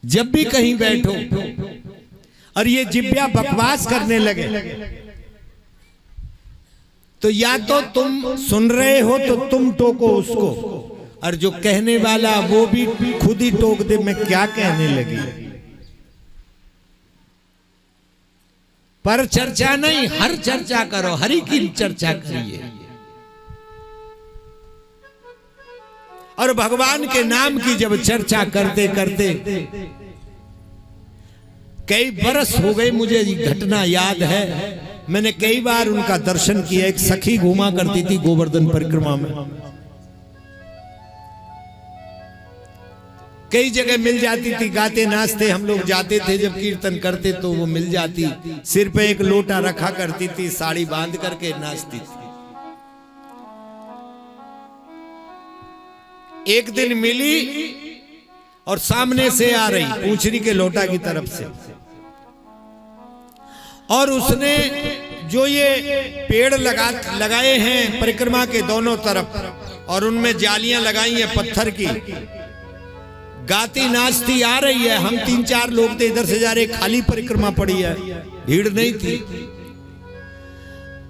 जब भी कहीं बैठो और ये जिब्या बकवास करने लगे तो या तो तुम सुन रहे हो तो तुम टोको उसको, और जो कहने वाला वो भी खुद ही टोक दे मैं क्या कहने लगी। पर चर्चा नहीं, हर चर्चा करो, हरि की चर्चा करिए। और भगवान के नाम की जब चर्चा करते करते कई बरस हो गए, मुझे ये घटना याद है, मैंने कई बार उनका दर्शन किया। एक सखी घूमा करती थी गोवर्धन परिक्रमा में, कई जगह मिल जाती थी, गाते नाचते हम लोग जाते थे, जब कीर्तन करते तो वो मिल जाती, सिर पे एक लोटा रखा करती थी, साड़ी बांध करके नाचती थी। एक दिन मिली और सामने से आ रही पूछरी के लोटा की तरफ से, और उसने जो ये पेड़ लगाए हैं परिक्रमा के दोनों तरफ और उनमें जालियां लगाई हैं पत्थर की, गाती नाचती आ रही है। हम 3-4 लोग थे, इधर से जा रहे, खाली परिक्रमा पड़ी है, भीड़ नहीं थी,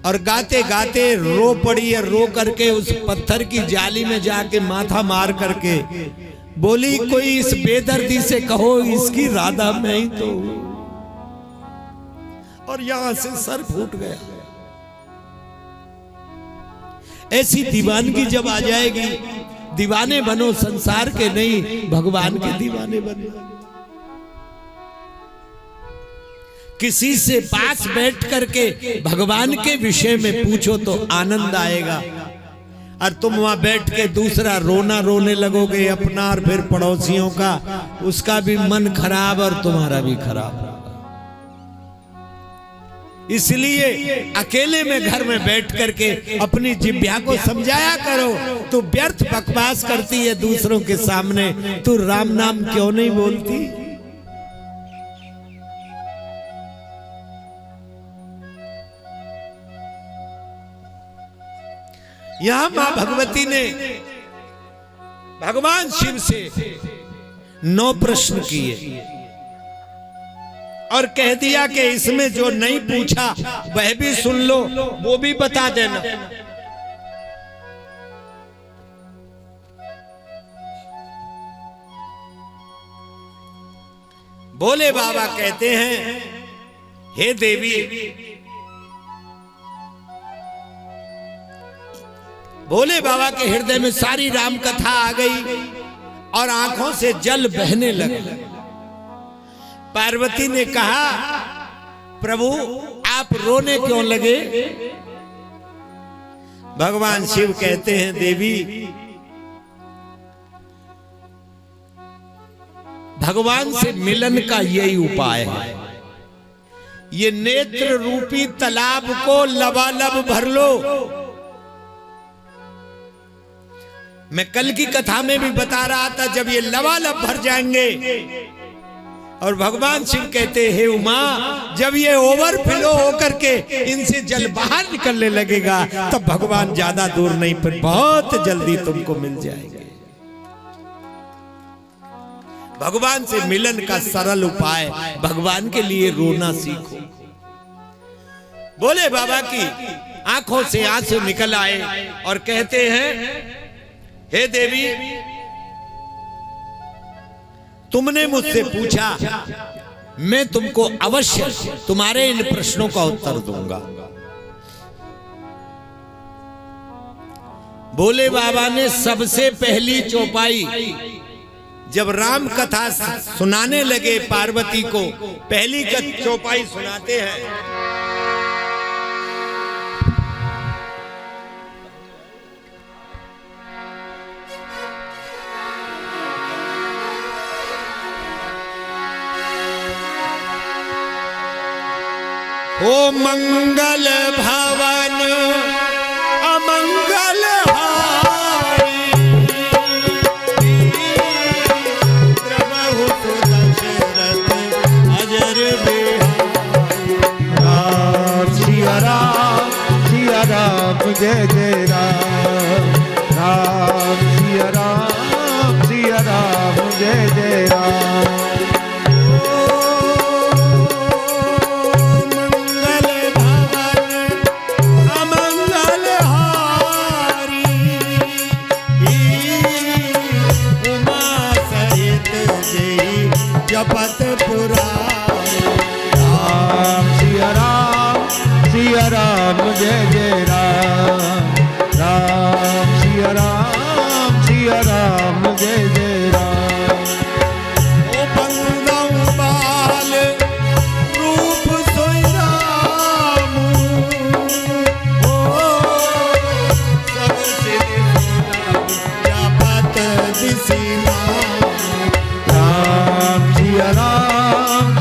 और गाते गाते रो पड़ी है। रो करके उस पत्थर की जाली में जाके माथा मार करके बोली, कोई इस बेदर्दी से कहो इसकी राधा मैं ही तो हूं। और यहां से सर फूट गया। ऐसी दीवानगी जब आ जाएगी, दीवाने बनो संसार के नहीं, भगवान के दीवाने बनो। किसी से पास बैठ करके भगवान के विषय में पूछो तो आनंद आएगा, और तुम वहां बैठ के दूसरा रोना रोने लगोगे अपना और फिर पड़ोसियों का, उसका भी मन खराब और तुम्हारा भी खराब। इसलिए अकेले में घर में बैठ करके अपनी जिह्वा को समझाया करो। तू व्यर्थ बकवास करती है दूसरों के सामने, तू राम नाम क्यों नहीं बोलती। यहां मां भगवती ने भगवान शिव से 9 प्रश्न किए और कह दिया कि इसमें जो नहीं पूछा वह भी सुन लो, वो भी बता देना। भोले बाबा कहते हैं, हे देवी, भोले बाबा के हृदय में सारी राम कथा आ गई और आंखों से जल बहने लगा। पार्वती ने कहा, प्रभु आप रोने क्यों लगे। भगवान शिव कहते हैं, देवी भगवान से मिलन का यही उपाय है। ये नेत्र रूपी तालाब को लबालब भर लो। मैं कल की कथा में भी बता रहा था, जब ये लबालब भर जाएंगे और भगवान शिव कहते हैं, उमा जब ये ओवरफ्लो होकर के इनसे जल बाहर निकलने लगेगा तब भगवान ज्यादा दूर नहीं पर बहुत जल्दी तुमको मिल जाएंगे। भगवान से मिलन का सरल उपाय, भगवान के लिए रोना सीखो। भोले बाबा की आंखों से आंसू निकल आए और कहते हैं, हे देवी तुमने मुझसे पूछा, मैं तुमको अवश्य तुम्हारे इन प्रश्नों का उत्तर दूंगा। भोले बाबा ने सबसे पहली चौपाई जब राम कथा सुनाने लगे पार्वती को, पहली चौपाई सुनाते हैं, ओ मंगल भवन अमंगल हारी, प्रभु दशरथ अजर बिहारी। राम सिया राम जय जय राम, राम सिया राम जय जय राम। जपत पुरारे। राम सिया राम जय जय राम। राम सिया राम जय जय राम। ओ बंदौ बाल रूप सोई राम, ओ सब सिद्ध जपत दिसि नाम। राम सिया राम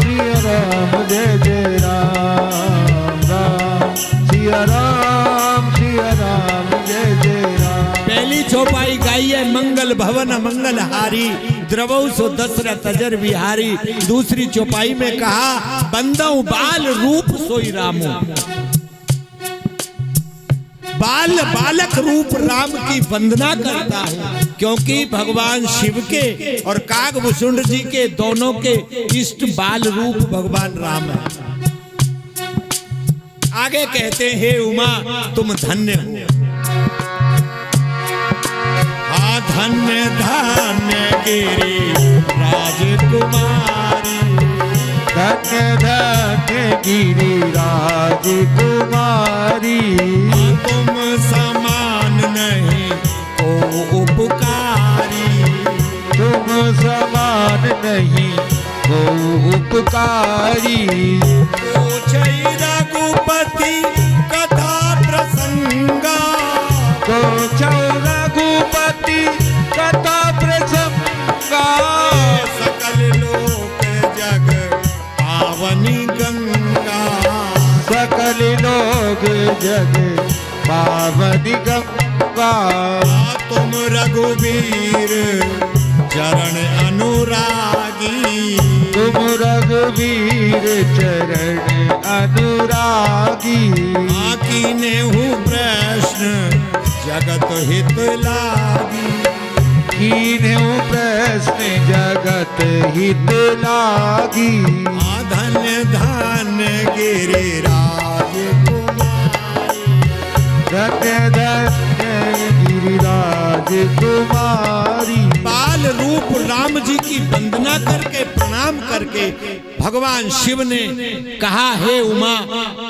जय जय राम। राम सिया राम जय जय राम। पहली चौपाई गाई है मंगल भवन मंगल हारी, द्रवौ सो दशरथ अजर बिहारी। दूसरी चौपाई में कहा बंदौ बाल रूप सोई रामो। बालक रूप राम की वंदना करता हूं, क्योंकि भगवान शिव के और कागभूषुंड जी के दोनों के इष्ट बाल रूप भगवान राम है। आगे कहते हैं हे उमा तुम धन्य हो। हाँ धन्य धन्य गिरी राजकुमारी। धन्य धन्य गिरी राजकुमारी। तुम समान नहीं को उपकारी। तुम समान नहीं को उपकारी। पूछई रघुपति कथा प्रसंगा। पूछौ रघुपति कथा प्रसंगा। सकल लोक जग पावनी गंगा। सकल लोग जग पावनी गंगा। तुम रघुवीर चरण अनुरागी। तुम रघुवीर चरण अनुरागी। कीने हूँ प्रश्न जगत हित लागी। कीन्हु प्रश्न जगत हित लागी। धन्य धन्य गिरिराज कुमारी। धन्य धन्य गिरिराज कुमारी। बाल रूप राम जी की वंदना करके प्रणाम करके भगवान शिव ने कहा हे उमा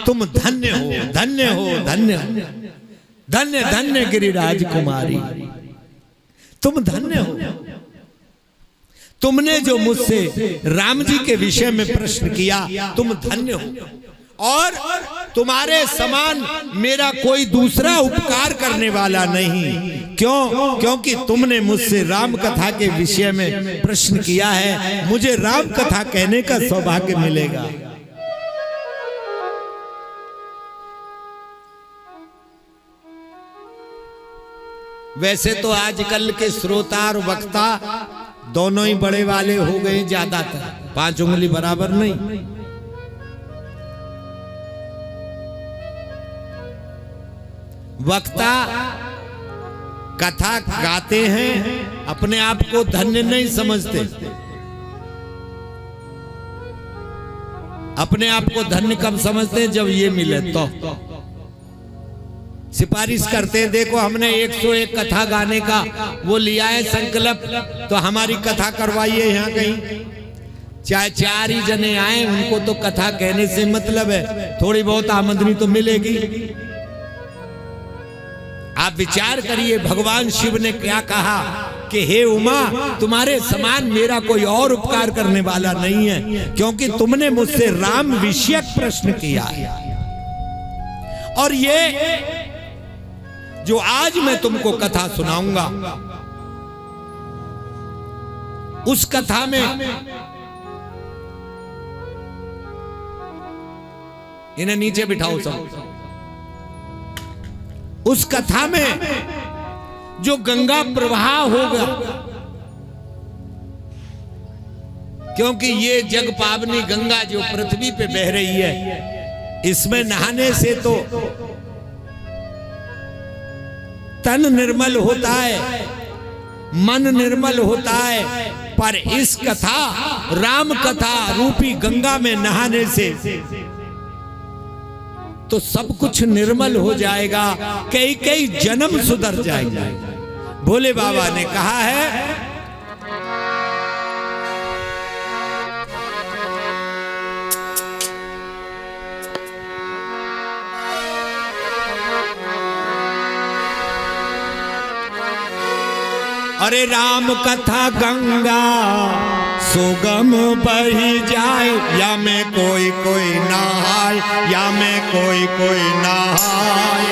तुम धन्य हो धन्य हो धन्य हो। धन्य धन्य गिरिराज कुमारी तुम धन्य हो। तुमने जो मुझसे राम जी के विषय में प्रश्न किया तुम धन्य हो, और तुम्हारे समान मेरा कोई दूसरा उपकार करने वाला नहीं। क्यों? क्योंकि तुमने मुझसे राम कथा के विषय में प्रश्न किया है, मुझे राम कथा कहने का सौभाग्य मिलेगा। वैसे तो आजकल के श्रोता और वक्ता दोनों ही बड़े वाले हो गए, ज्यादातर 5 उंगली बराबर नहीं। वक्ता कथा गाते हैं, अपने आप को धन्य नहीं समझते। अपने आप को धन्य कब समझते हैं? जब ये मिले तो सिफारिश करते हैं, देखो हमने 101 कथा गाने का वो लिया है संकल्प, तो हमारी कथा करवाइए यहाँ कहीं। चाहे 4 ही जने आए, उनको तो कथा कहने से मतलब है, थोड़ी बहुत आमदनी तो मिलेगी। आप विचार करिए, भगवान शिव ने क्या कहा कि हे उमा तुम्हारे समान मेरा कोई और उपकार करने वाला नहीं है, क्योंकि तुमने मुझसे राम विषयक प्रश्न किया है। और ये जो आज मैं तुमको कथा सुनाऊंगा, उस कथा में इन्हें नीचे बिठाओ सब। उस कथा में जो गंगा प्रवाह होगा, क्योंकि ये जग पावनी गंगा जो पृथ्वी पे बह रही है, इसमें नहाने से तो तन निर्मल होता है, मन निर्मल होता है, पर इस कथा राम कथा रूपी गंगा में नहाने से तो सब कुछ निर्मल हो जाएगा, कई कई जन्म सुधर जाएंगे। भोले बाबा ने कहा है अरे राम कथा गंगा सुगम बही जाए, या में कोई कोई नहाय, या में कोई कोई नहाय।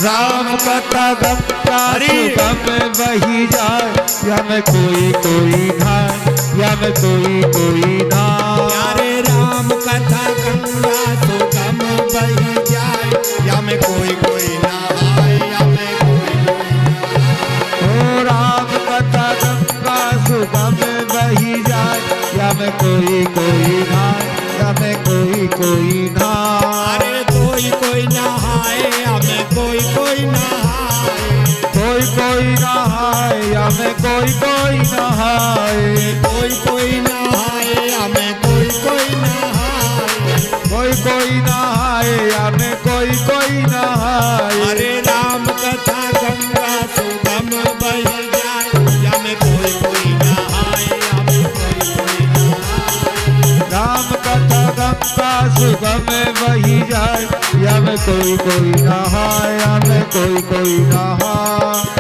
राम कथा गंगा सुगम बही जाए, या में कोई कोई नहाय, या में कोई कोई नहाय। अरे राम कथा गंगा सुगम बही जाए, या में कोई कोई नहाय, या में कोई कोई। ओ राम कथा गंगा सुगम बही जाए, या में कोई कोई नहाय, या में कोई कोई नहाय। अरे कोई कोई नहाय, या में कोई कोई नहाय। कोई कोई नहाय, या में कोई कोई नहाय। कोई कोई नहाय, या में कोई कोई नहाय। कोई कोई नहाय, या में कोई कोई नहाय। अरे राम कथा गंगा सुगम बही जाए, या में कोई कोई नहाय, या में कोई कोई नहाय। राम कथा गंगा सुगम बही जाए, या में कोई कोई नहाय, या में कोई कोई नहाय।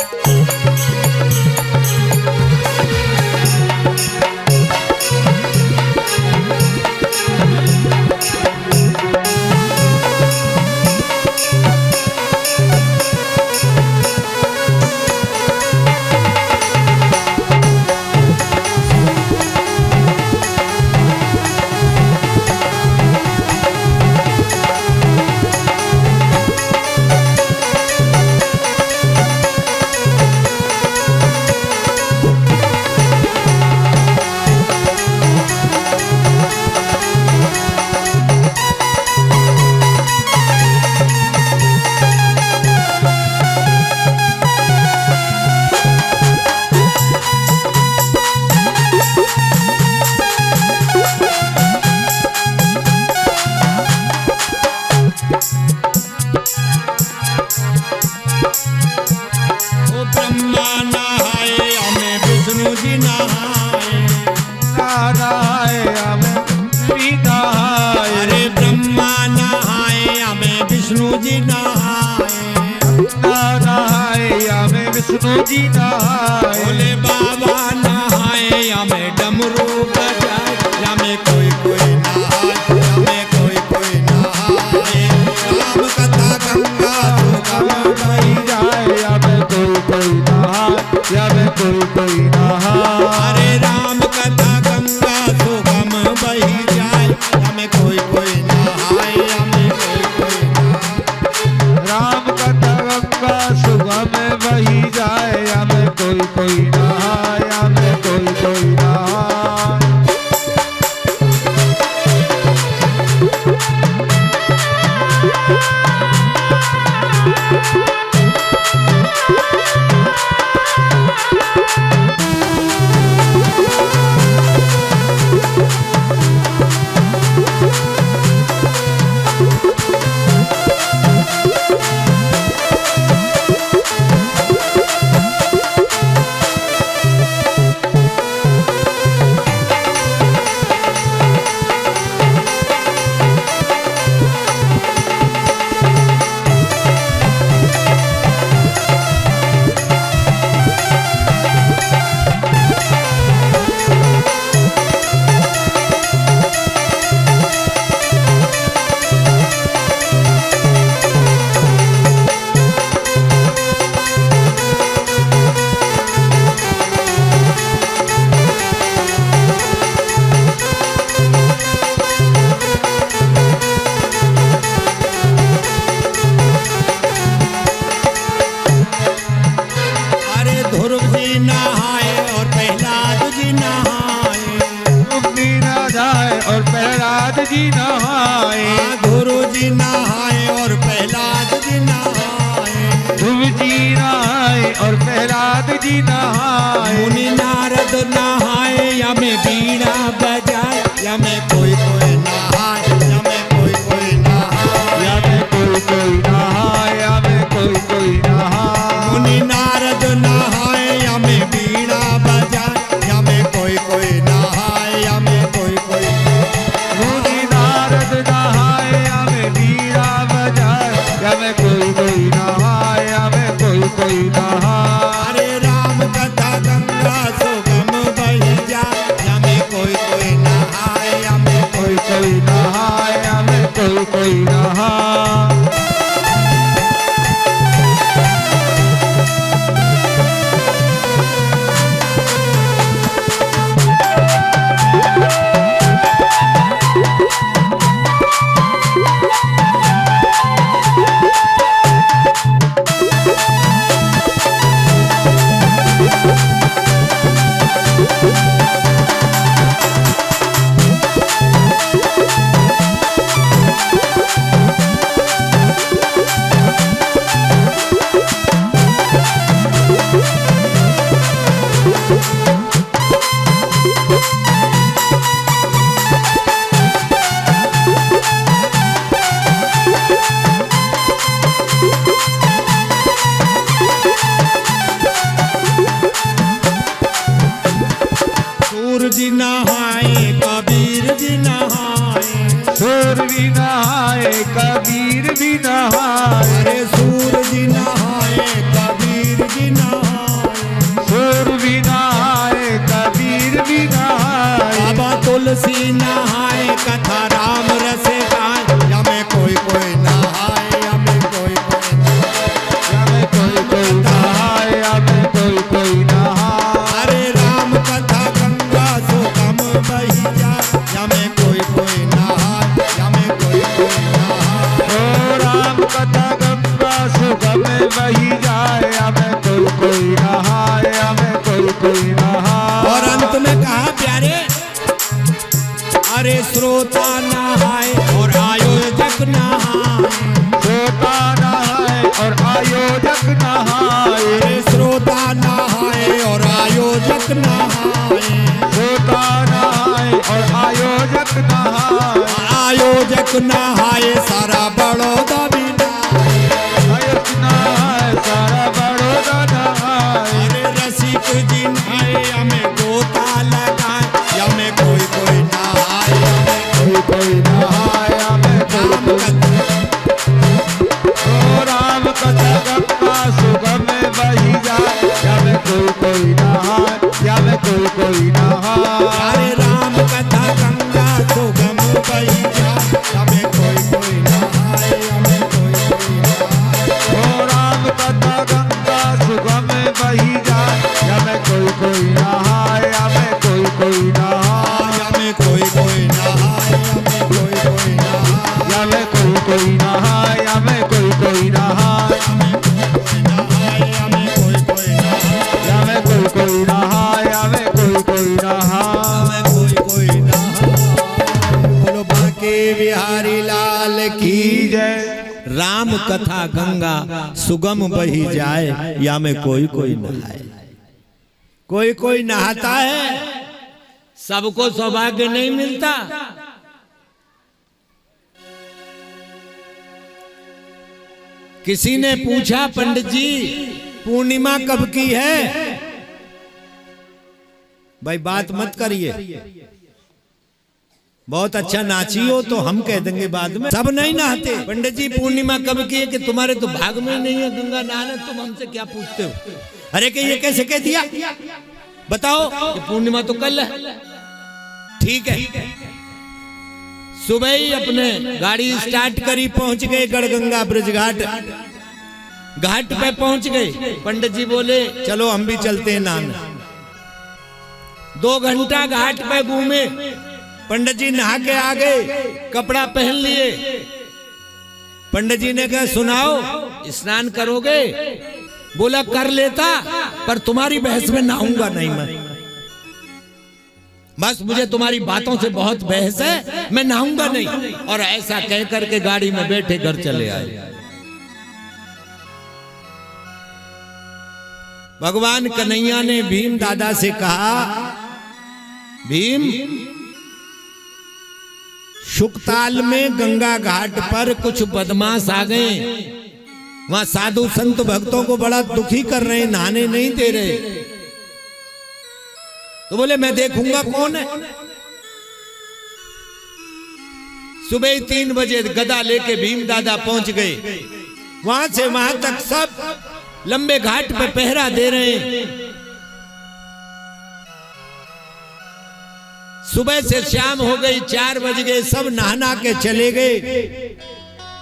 विष्णु जी नहाए। भोले बाबा नहाए, या में डमरू बजाए, या में कोई कोई नहाए, या में कोई कोई नहाए। राम कथा गंगा सुगम बही जाए, या में कोई कोई नहाए, या में कोई कोई नहाए। अरे राम कथा गंगा सुगम बही जाए, या में कोई कोई नहाए, या में कोई कोई नहाए। राम कथा गंगा सुगम बही जाए, या में कोई कोई नहाए, या में कोई कोई नहाए। जी नहाए, गुरु जी नहाए और प्रहलाद जी नहाए, ध्रुव जी नहाए और प्रहलाद जी नहाए, मुनि नारद नहाए, या में बीड़ा बजाए, या में कोई कोई नहाए, या में कोई कोई नहाए, या में कोई कोई नहाए, या में कोई कोई नहाए, मुनि नारद नहाए, या में बीड़ा बजाए, या में कोई कोई नहाए, या में कोई कोई मुनि नारद नहाए, या में बीड़ा बजाए, या में कोई कोई नहाए, या में कोई कोई नहाए। अरे राम कथा गंगा सूरज नहाए कबीर जी नहाए, सूर भी नहाए कबीर भी नहाए, अरे सूरज नहाए कबीर जी नहाए, सूर भी नहाए कबीर भी नहाए, बाबा तुलसी नहाए कथा राम रस गाए, यमे कोई कोई नहाए यमे कोई कोई हमें कोई नहाए, हमें कोई नहाए, अरे राम कथा गंगा सुगम बही जाए, यमे कोई नहाए यमे कोई नहाए, ओ राम कथा गंगा सुगम बही जाए, हमें कोई नहाए, हमें कोई नहाए। और अंत में कहा प्यारे, अरे श्रोता नहाए और आयोजक नहाए, श्रोता नहाए और आयोजक नहाए, अरे श्रोता नहाए और आयोजक नहाए, श्रोता नहाए और आयोजक नहाए, आयोजक नहाए सारा बड़ौदा भी नहाए, आयोजक नहाए सारा बड़ौदा नहाए, अरे रसिक जी नहाए हमें गोता लगाए, हमें कोई नहाए कोई नहाए, हमें ओ राम कथा गंगा सुगम बही जाए, हमें कोई नहाए, हमें कोई नहाए, अरे राम कथा गंगा सुगम बही जाए, हमें कोई नहाए हमें कोई नहाए, ओ राम कथा गंगा सुगम बही जाए, हमें कोई नहाए, हमें कोई नहाए, हमें कोई नहाए हमें कोई नहाए, हमें कोई नहाए, हमें कोई नहाए, हमें कोई नहाए, हमें कोई नहाए, हमें कोई नहाए। हमें कोई नहाए। बोलो बांके बिहारी लाल की की जय। राम कथा गंगा सुगम बही जाए, या में कोई नहाए। कोई नहाता है, सबको सौभाग्य नहीं मिलता। किसी ने पूछा पंडित जी पूर्णिमा कब की है? भाई बात मत करिए, बहुत अच्छा नाची हो तो हम कह देंगे बाद में। सब नहीं नहाते। पंडित जी पूर्णिमा कब की है? कि तुम्हारे तो भाग में ही नहीं है गंगा नहाना, तुम हमसे क्या पूछते हो? अरे कि ये कैसे कह दिया, बताओ। कि पूर्णिमा तो कल है। ठीक है, सुबह ही अपने गाड़ी स्टार्ट करी, पहुंच गए गढ़गंगा ब्रज घाट। घाट पे पहुंच गए। पंडित जी बोले चलो हम भी चलते हैं नहाने। 2 घंटा घाट पे घूमे। पंडित जी नहा के आ गए, कपड़ा पहन लिए। पंडित जी ने कहा सुनाओ स्नान करोगे? बोला कर लेता, पर तुम्हारी बहस में नहाऊंगा नहीं मैं। बस मुझे तुम्हारी बातों से बहुत बहस है, मैं नहाऊंगा नहीं। और ऐसा कह करके गाड़ी में बैठे घर चले आए। भगवान कन्हैया ने भीम दादा से कहा, भीम शुकताल में गंगा घाट पर कुछ बदमाश आ गए। वहां साधु संत भक्तों को बड़ा दुखी कर रहे हैं, नहाने नहीं दे रहे। तो बोले मैं देखूंगा कौन है। सुबह 3 बजे गदा लेके भीम दादा पहुंच गए। वहां से वहां तक सब लंबे घाट पे पहरा दे रहे हैं। सुबह से शाम हो गई, 4 बज गए, सब नहा के चले गए।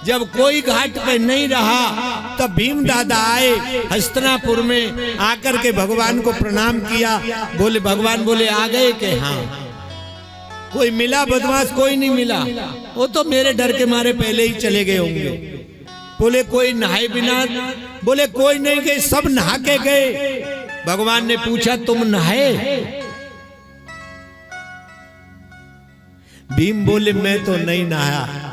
जब कोई घाट पे नहीं रहा तब भीम दादा आए हस्तिनापुर में। आकर के भगवान को प्रणाम किया। बोले भगवान बोले आ गए के? हाँ। कोई मिला बदमाश? कोई नहीं मिला, वो तो मेरे डर के मारे पहले ही चले गए होंगे। बोले कोई नहाए बिना? बोले कोई नहीं गए, सब नहा के गए। भगवान ने पूछा तुम नहाए? भीम बोले मैं तो नहीं नहाया।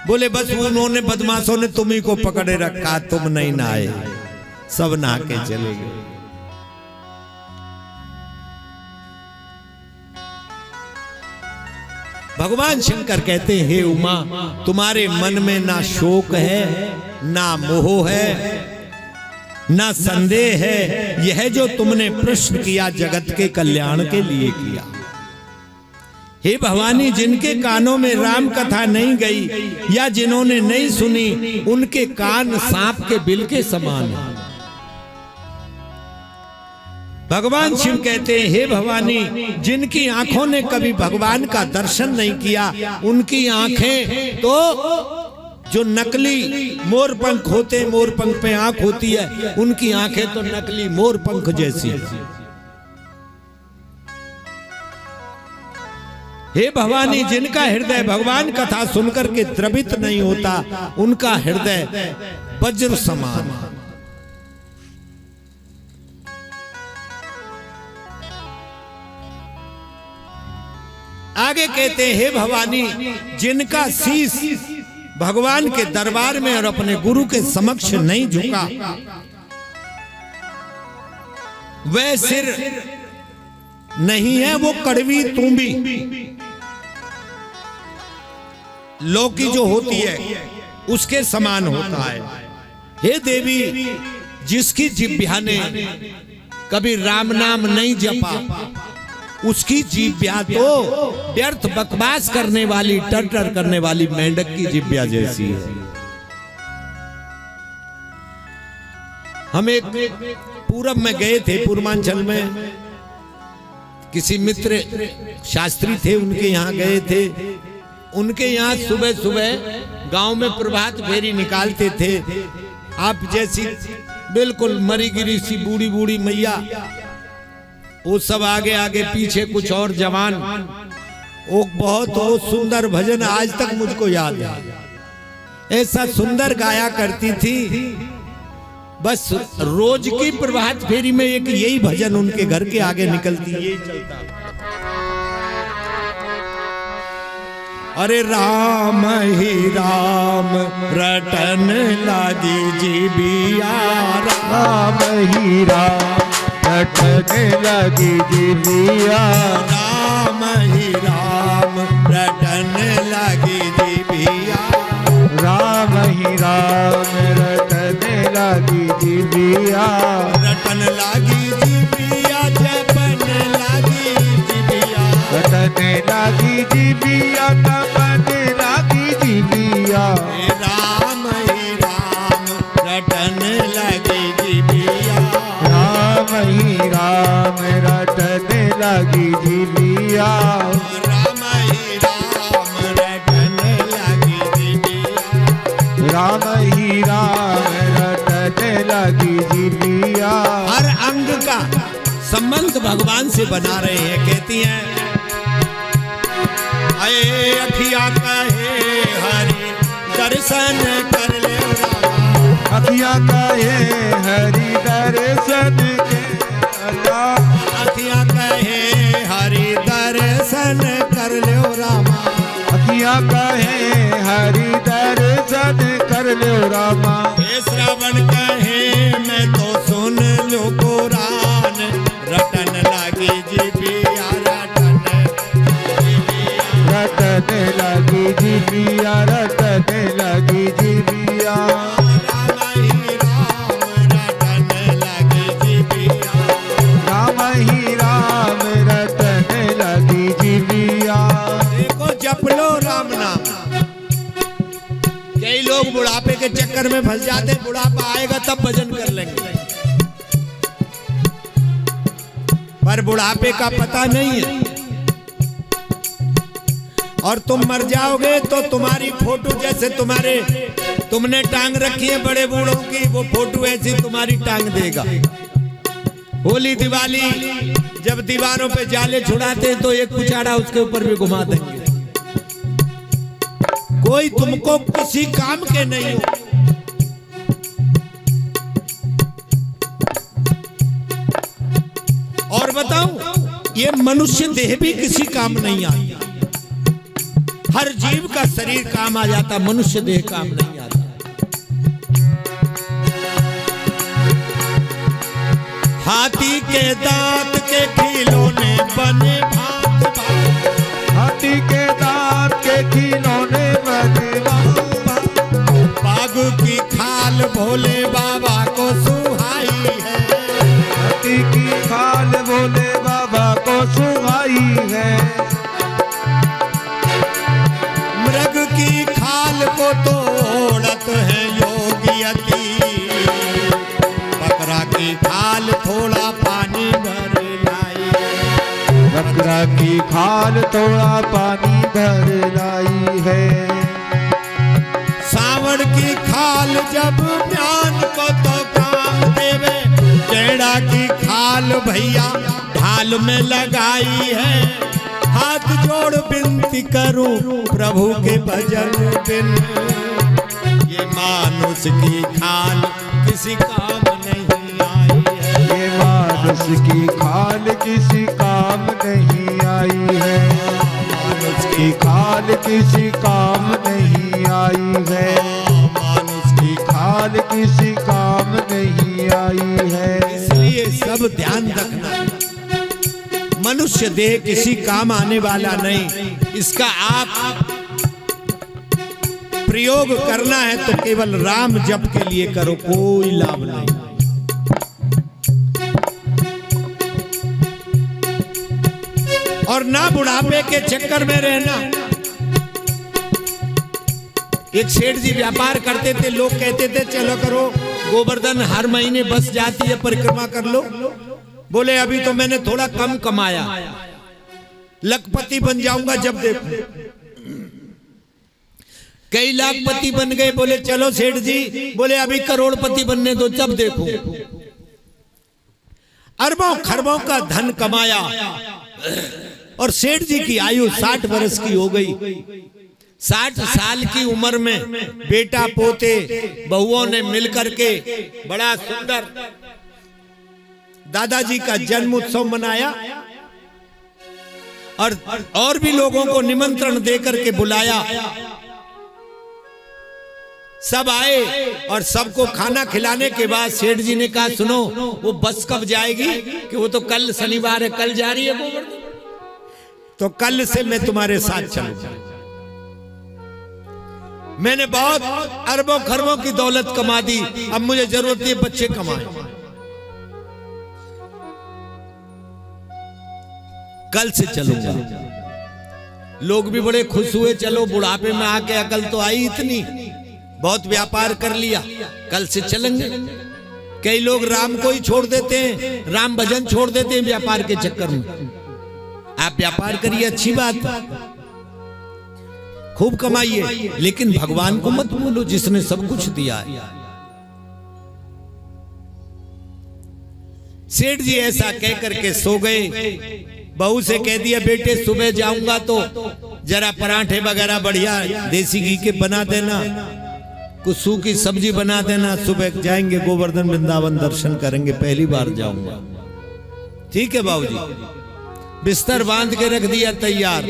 बोले बस उन्होंने बदमाशों ने तुम्ही को पकड़े रखा, तुम नहीं नहाए। सब नहा के चले गए। भगवान शंकर कहते हैं हे उमा, तुम्हारे मन में ना शोक है, ना मोह है, ना संदेह है। यह जो तुमने प्रश्न किया जगत के कल्याण के लिए किया। हे भवानी, जिनके कानों में राम कथा नहीं गई या जिन्होंने नहीं सुनी, उनके कान सांप के बिल के समान हैं। भगवान शिव कहते हैं, हे भवानी, जिनकी आंखों ने कभी भगवान का दर्शन नहीं किया, उनकी आंखें तो जो नकली मोर पंख होते, मोर पंख पे आंख होती है, उनकी आंखें तो नकली मोर पंख जैसी है। हे भवानी, जिनका हृदय भगवान कथा सुनकर के द्रवित नहीं होता, उनका हृदय वज्र समान। आगे कहते हैं, हे भवानी, जिनका शीश भगवान के दरबार में और अपने गुरु के समक्ष नहीं झुका, वह सिर नहीं है, वो कड़वी तुम्बी लौकी जो होती है उसके समान होता है। हे देवी, जिसकी जिह्वा ने कभी राम नाम नहीं जपा, उसकी जिह्वा तो व्यर्थ बकवास करने वाली, टर करने वाली मेंढक की जिह्वा जैसी है। हम एक पूरब में गए थे, पूर्वांचल में किसी मित्र शास्त्री थे, उनके यहाँ गए थे। उनके यहाँ सुबह सुबह गांव में प्रभात फेरी निकालते थे। आप जैसी बिल्कुल मरी गिरी सी बूढ़ी बूढ़ी मैया, वो सब आगे आगे, पीछे कुछ और जवान। वो बहुत सुंदर भजन आज तक मुझको याद है, ऐसा सुंदर गाया करती थी। बस रोज की प्रभात फेरी में एक यही भजन उनके घर के आगे निकलती, यही चलता। अरे राम ही राम रटन लागी जीबिया, राम ही राम रटन लागी जीबिया, राम ही राम रटन लागी जीबिया, राम ही राम रटन लागी जीबिया, रटन लागी जीबिया, जपन लागी जीबिया, रटन लागी जीबिया, तपन लागी जीबिया, राम ही राम रटन लागी जीबिया, राम ही राम रटन लागी जीबिया, राम ही राम रटन लागी जीबिया, राम ही राम रटन लागी जीबिया। हर अंग का संबंध भगवान से बना रहे हैं। कहती हैं, अये अखिया कहे हरि दर्शन कर ले रामा, अखिया कहे हरि दर्शन के अल्लाह, अखिया कहे हरि दर्शन कर ले रामा, अखिया कहे हरि दर्शन कर लो रामा, हे श्रवण कहे मैं तो सुन लो कुरान, रटन लागी जीबिया, रटन लगी जीबिया, रटन लगी जीबिया, राम ही राम रटन लागी जीबिया, राम ही राम रटन लगी जीबिया। देखो जप लो राम नाम। कई लोग बुढ़ापे के चक्कर में फंस जाते, बुढ़ापा आएगा तब भजन कर लेंगे, पर बुढ़ापे का पता नहीं है। और तुम मर जाओगे तो तुम्हारी फोटो, जैसे तुमने टांग रखी है बड़े बूढ़ों की, वो फोटो ऐसी तुम्हारी टांग देगा। होली दिवाली जब दीवारों पे जाले छुड़ाते तो एक कुचाड़ा उसके ऊपर भी घुमा देंगे। कोई तुमको किसी काम के नहीं हो। और बताऊं, ये मनुष्य देह भी किसी काम नहीं आती। हर जीव का शरीर काम आ जाता, मनुष्य देह काम नहीं आता। हाथी के दांत के खिलौने बने भांत भांत, हाथी के दांत के खिलौने बने भांत, बाघ की खाल भोले बाबा को सुहाई है, हाथी की खाल भोले बाबा को सुहाई है, को तोड़त है योगी अति, बकरा की खाल थोड़ा पानी भर लाई। बकरा की खाल थोड़ा पानी भर लाई है। सावण की खाल जब ज्ञान को तो काम देवे, टेढ़ा की खाल भैया ढाल में लगाई है। हाथ जोड़ विनती करूं प्रभु के भजन बिन, ये मानुष की खाल किसी काम नहीं आई है। ये मानुष की खाल किसी काम नहीं आई है। मानुष की खाल किसी काम नहीं आई है। मानुष की खाल किसी काम नहीं आई है। इसलिए सब ध्यान रखना, मनुष्य देह किसी काम आने वाला नहीं। इसका आप प्रयोग करना है तो केवल राम जप के लिए करो, कोई लाभ नहीं। और ना बुढ़ापे के चक्कर में रहना। एक सेठ जी व्यापार करते थे, लोग कहते थे चलो करो, गोवर्धन हर महीने बस जाती है, परिक्रमा कर लो। बोले अभी तो मैंने थोड़ा कम कमाया, लखपति बन जाऊंगा जब देखो। कई लाखपति बन गए, बोले चलो सेठ जी, बोले अभी करोड़पति बनने दो जब देखो। अरबों खरबों का धन कमाया और सेठ जी की आयु 60 वर्ष की हो गई। 60 साल की उम्र में बेटा पोते बहुओं ने मिलकर के बड़ा सुंदर दादाजी का जन्म उत्सव मनाया और भी लोगों को निमंत्रण देकर के बुलाया। सब आए और सबको खाना खिलाने के बाद सेठ जी ने कहा सुनो, वो बस कब जाएगी? कि वो तो कल शनिवार है, कल जा रही है गोवर्धन, तो कल से मैं तुम्हारे साथ चलूंगा। मैंने बहुत अरबों खरबों की दौलत कमा दी, अब मुझे जरूरत नहीं बच्चे कमाए, कल से चलूंगा। लोग भी बड़े खुश हुए, चलो बुढ़ापे में आके अकल तो आई इतनी, बहुत व्यापार कर लिया, कल से चलेंगे। कई लोग राम को ही छोड़ देते हैं, राम भजन छोड़ देते हैं व्यापार के चक्कर में। आप व्यापार करिए, अच्छी बात, खूब कमाइए, लेकिन भगवान को मत भूलो जिसने सब कुछ दिया है। सेठ जी ऐसा कह करके सो गए। बहू से कह दिया बेटे सुबह जाऊंगा तो जरा पराठे वगैरह बढ़िया देसी घी के बना देना, कुछ सूखी सब्जी बना देना, सुबह जाएंगे गोवर्धन वृंदावन दर्शन करेंगे, पहली बार जाऊंगा। ठीक है बाबूजी। बिस्तर बांध के रख दिया तैयार।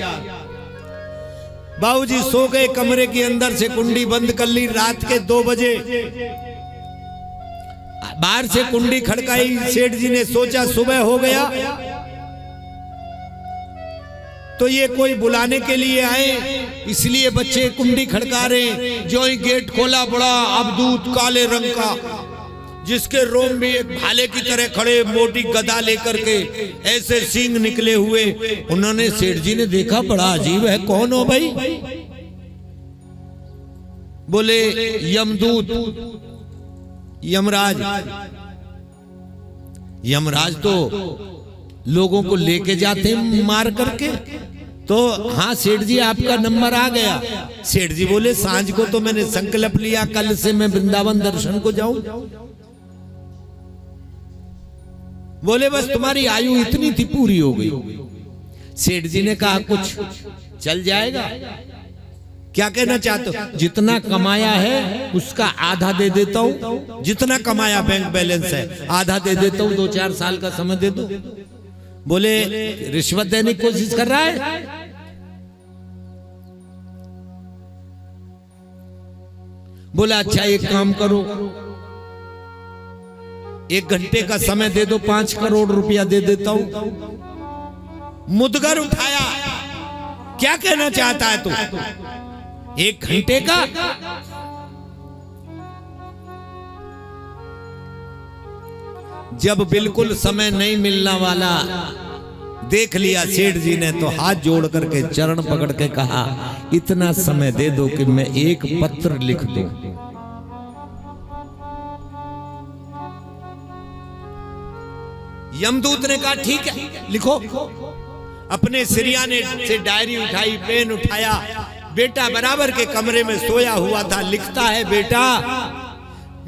बाबूजी सो गए, कमरे के अंदर से कुंडी बंद कर ली। रात के 2 बजे बाहर से कुंडी खड़काई। सेठ जी ने सोचा सुबह हो गया तो ये कोई बुलाने के लिए आए, इसलिए बच्चे कुंडी खड़का रहे। जो ही गेट खोला, बड़ा अवधूत काले रंग का, जिसके रोम भी एक भाले की तरह खड़े, मोटी गदा लेकर के, ऐसे सींग निकले हुए। उन्होंने सेठ जी ने देखा, बड़ा अजीब है, कौन हो भाई? बोले यमदूत, यमराज। यमराज तो लोगों को लेके जाते मार करके। तो हाँ सेठ जी आपका नंबर आ गया। सेठ जी बोले सांझ को तो मैंने संकल्प लिया कल से मैं वृंदावन दर्शन को जाऊं। बोले बस तुम्हारी आयु इतनी थी, पूरी हो गई। सेठ जी ने कहा कुछ चल जाएगा। क्या कहना चाहते हो? जितना कमाया है उसका आधा दे देता हूं, जितना कमाया बैंक बैलेंस है आधा दे देता हूं, 2-4 साल का समय दे दो। बोले रिश्वत देने की कोशिश कर रहा है? बोला अच्छा एक काम करो, 1 घंटे का समय दे दो, 5 करोड़ रुपया दे देता हूं। मुदगर उठाया। क्या कहना चाहता है तू? 1 घंटे का? जब बिल्कुल समय नहीं मिलने वाला देख लिया सेठ जी ने तो हाथ जोड़ करके चरण पकड़ के कहा, इतना समय दे दो कि मैं एक पत्र लिख दूं। यमदूत ने कहा ठीक है लिखो। अपने सिरियाने से डायरी उठाई, पेन उठाया, बेटा बराबर के कमरे में सोया हुआ था, लिखता है, बेटा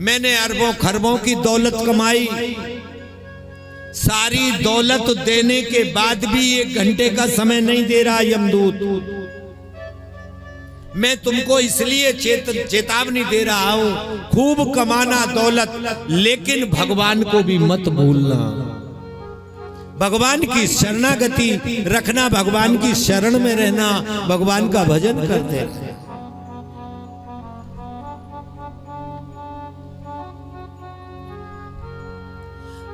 मैंने अरबों खरबों की दौलत कमाई, सारी दौलत देने के बाद भी 1 घंटे का समय नहीं दे रहा यमदूत। मैं तुमको इसलिए चेतावनी दे रहा हूं, खूब कमाना दौलत, लेकिन भगवान को भी मत भूलना, भगवान की शरणागति रखना, भगवान की शरण में रहना, भगवान का भजन करते रहना।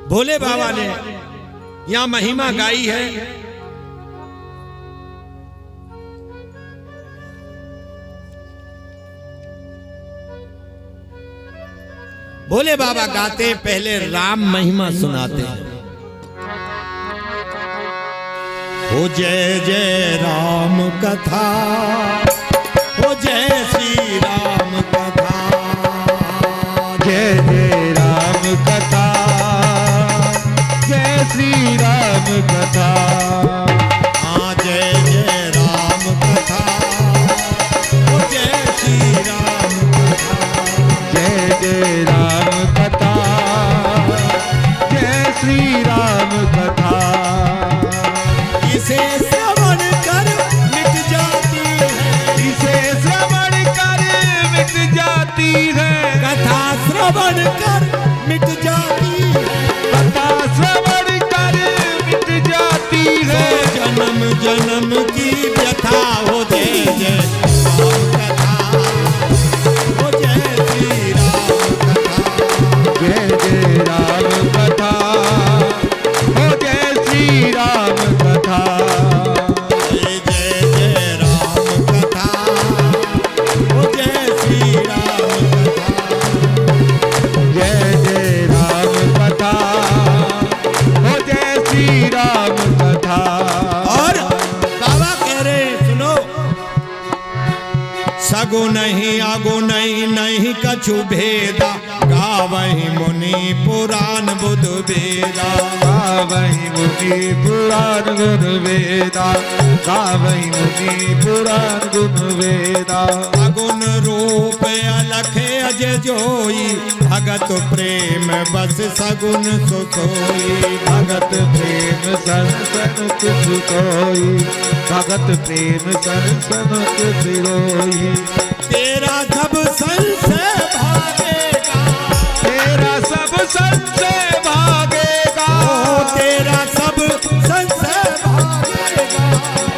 भोले बाबा ने यहां महिमा गाई है। भोले बाबा गाते पहले राम महिमा सुनाते हैं। हो जय जय राम कथा, हो जय श्री राम कथा, जय जय राम कथा, जय श्री राम कथा। हाँ जय जय राम कथा, हो जय श्री राम कथा, जय जय राम कथा, जय श्री राम कथा। इसे श्रवण कर मिट जाती है, इसे श्रवण कर मिट जाती है, कथा श्रवण कर मिट जाती है, कथा श्रवण कर मिट जाती है। जन्म जन्म की व्यथा हो जय जय राम कथा, हो जय श्री राम कथा, जय जय राम कथा, हो जय श्री राम कथा। जय जय राम कथा, हो जय श्री राम कथा, जय जय राम कथा, हो जय श्री राम कथा। और बाबा कह रहे हैं सुनो, सगु नहीं आगु नहीं, नहीं कछु भेदा, गावहि मुनि पुराण बुध वेदा, गावहि मुनि पुराण गुण वेदा, गावहि मुनि पुराण गुण वेदा। अगुण रूप अलख अजय जोई, भगत प्रेम बस सगुन सुखोई, भगत प्रेम संसन कुछ कोई, भगत प्रेम संसन कुछ रोई। तेरा सब संशय भागेगा, तेरा सब संशय भागेगा, ओ तेरा सब संशय भागेगा,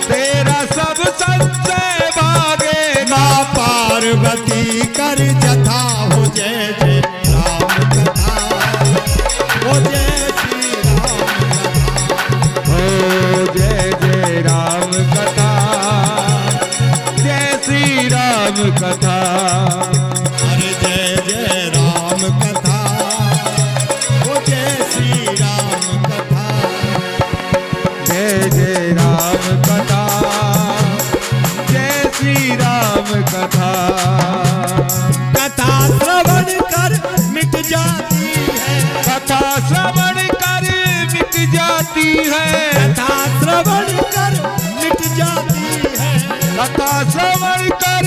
तेरा सब संशय भागेगा। माँ पार्वती कर जथा, हो जय जय राम कथा, हो जय श्री राम कथा, हो जय जय राम कथा, जय श्री राम कथा। अरे जय जय राम कथा, हो जय श्री राम कथा, जय जय राम कथा, जय श्री राम कथा। कथा श्रवण कर मिट जाती है, कथा श्रवण कर मिट जाती है, कथा श्रवण कर मिट जाती है, कथा श्रवण कर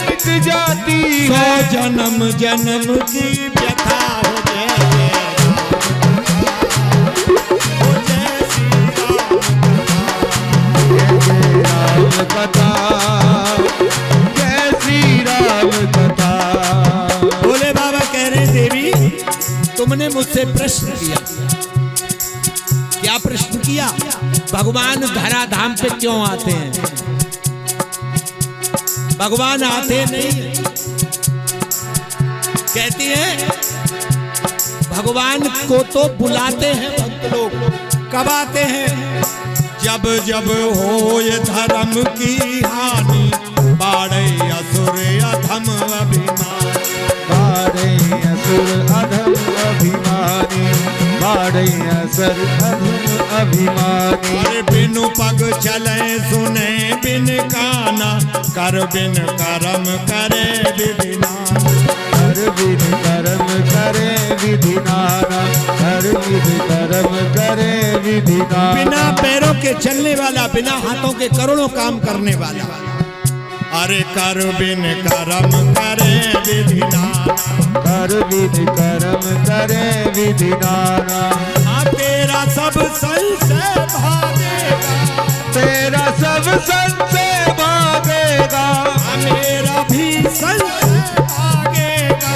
मिट जाती सौ है। जन्म जन्म की व्यथा, हो जय जय हो जय श्री राम कथा, जय श्री राम कथा। भोले बाबा कह रहे देवी, तुमने मुझसे प्रश्न किया, क्या प्रश्न किया? भगवान धराधाम पे क्यों आते हैं? भगवान आते नहीं। कहती है भगवान को तो बुलाते हैं भक्त लोग, कब आते हैं? जब जब हो ये धर्म की हानि, बाड़े असुर अधम अभिमान, बाड़े असुर अधम अभिमानी, बाड़े असुर अधम अभिमानी। अरे बिनु पग चले सुने बिन काना, कर बिन कर्म करे विधि नाना। हर विधि कर्म करे विधि नाना, हर विधि कर्म करे विधि नाना। बिना पैरों के चलने वाला, बिना हाथों के करोड़ों काम करने वाला। अरे कर बिन कर्म करे विधि नाना, कर विधि कर्म करे विधि नाना। तेरा सब संशय भागेगा, तेरा सब संशय भागेगा, मेरा भी संशय भागेगा,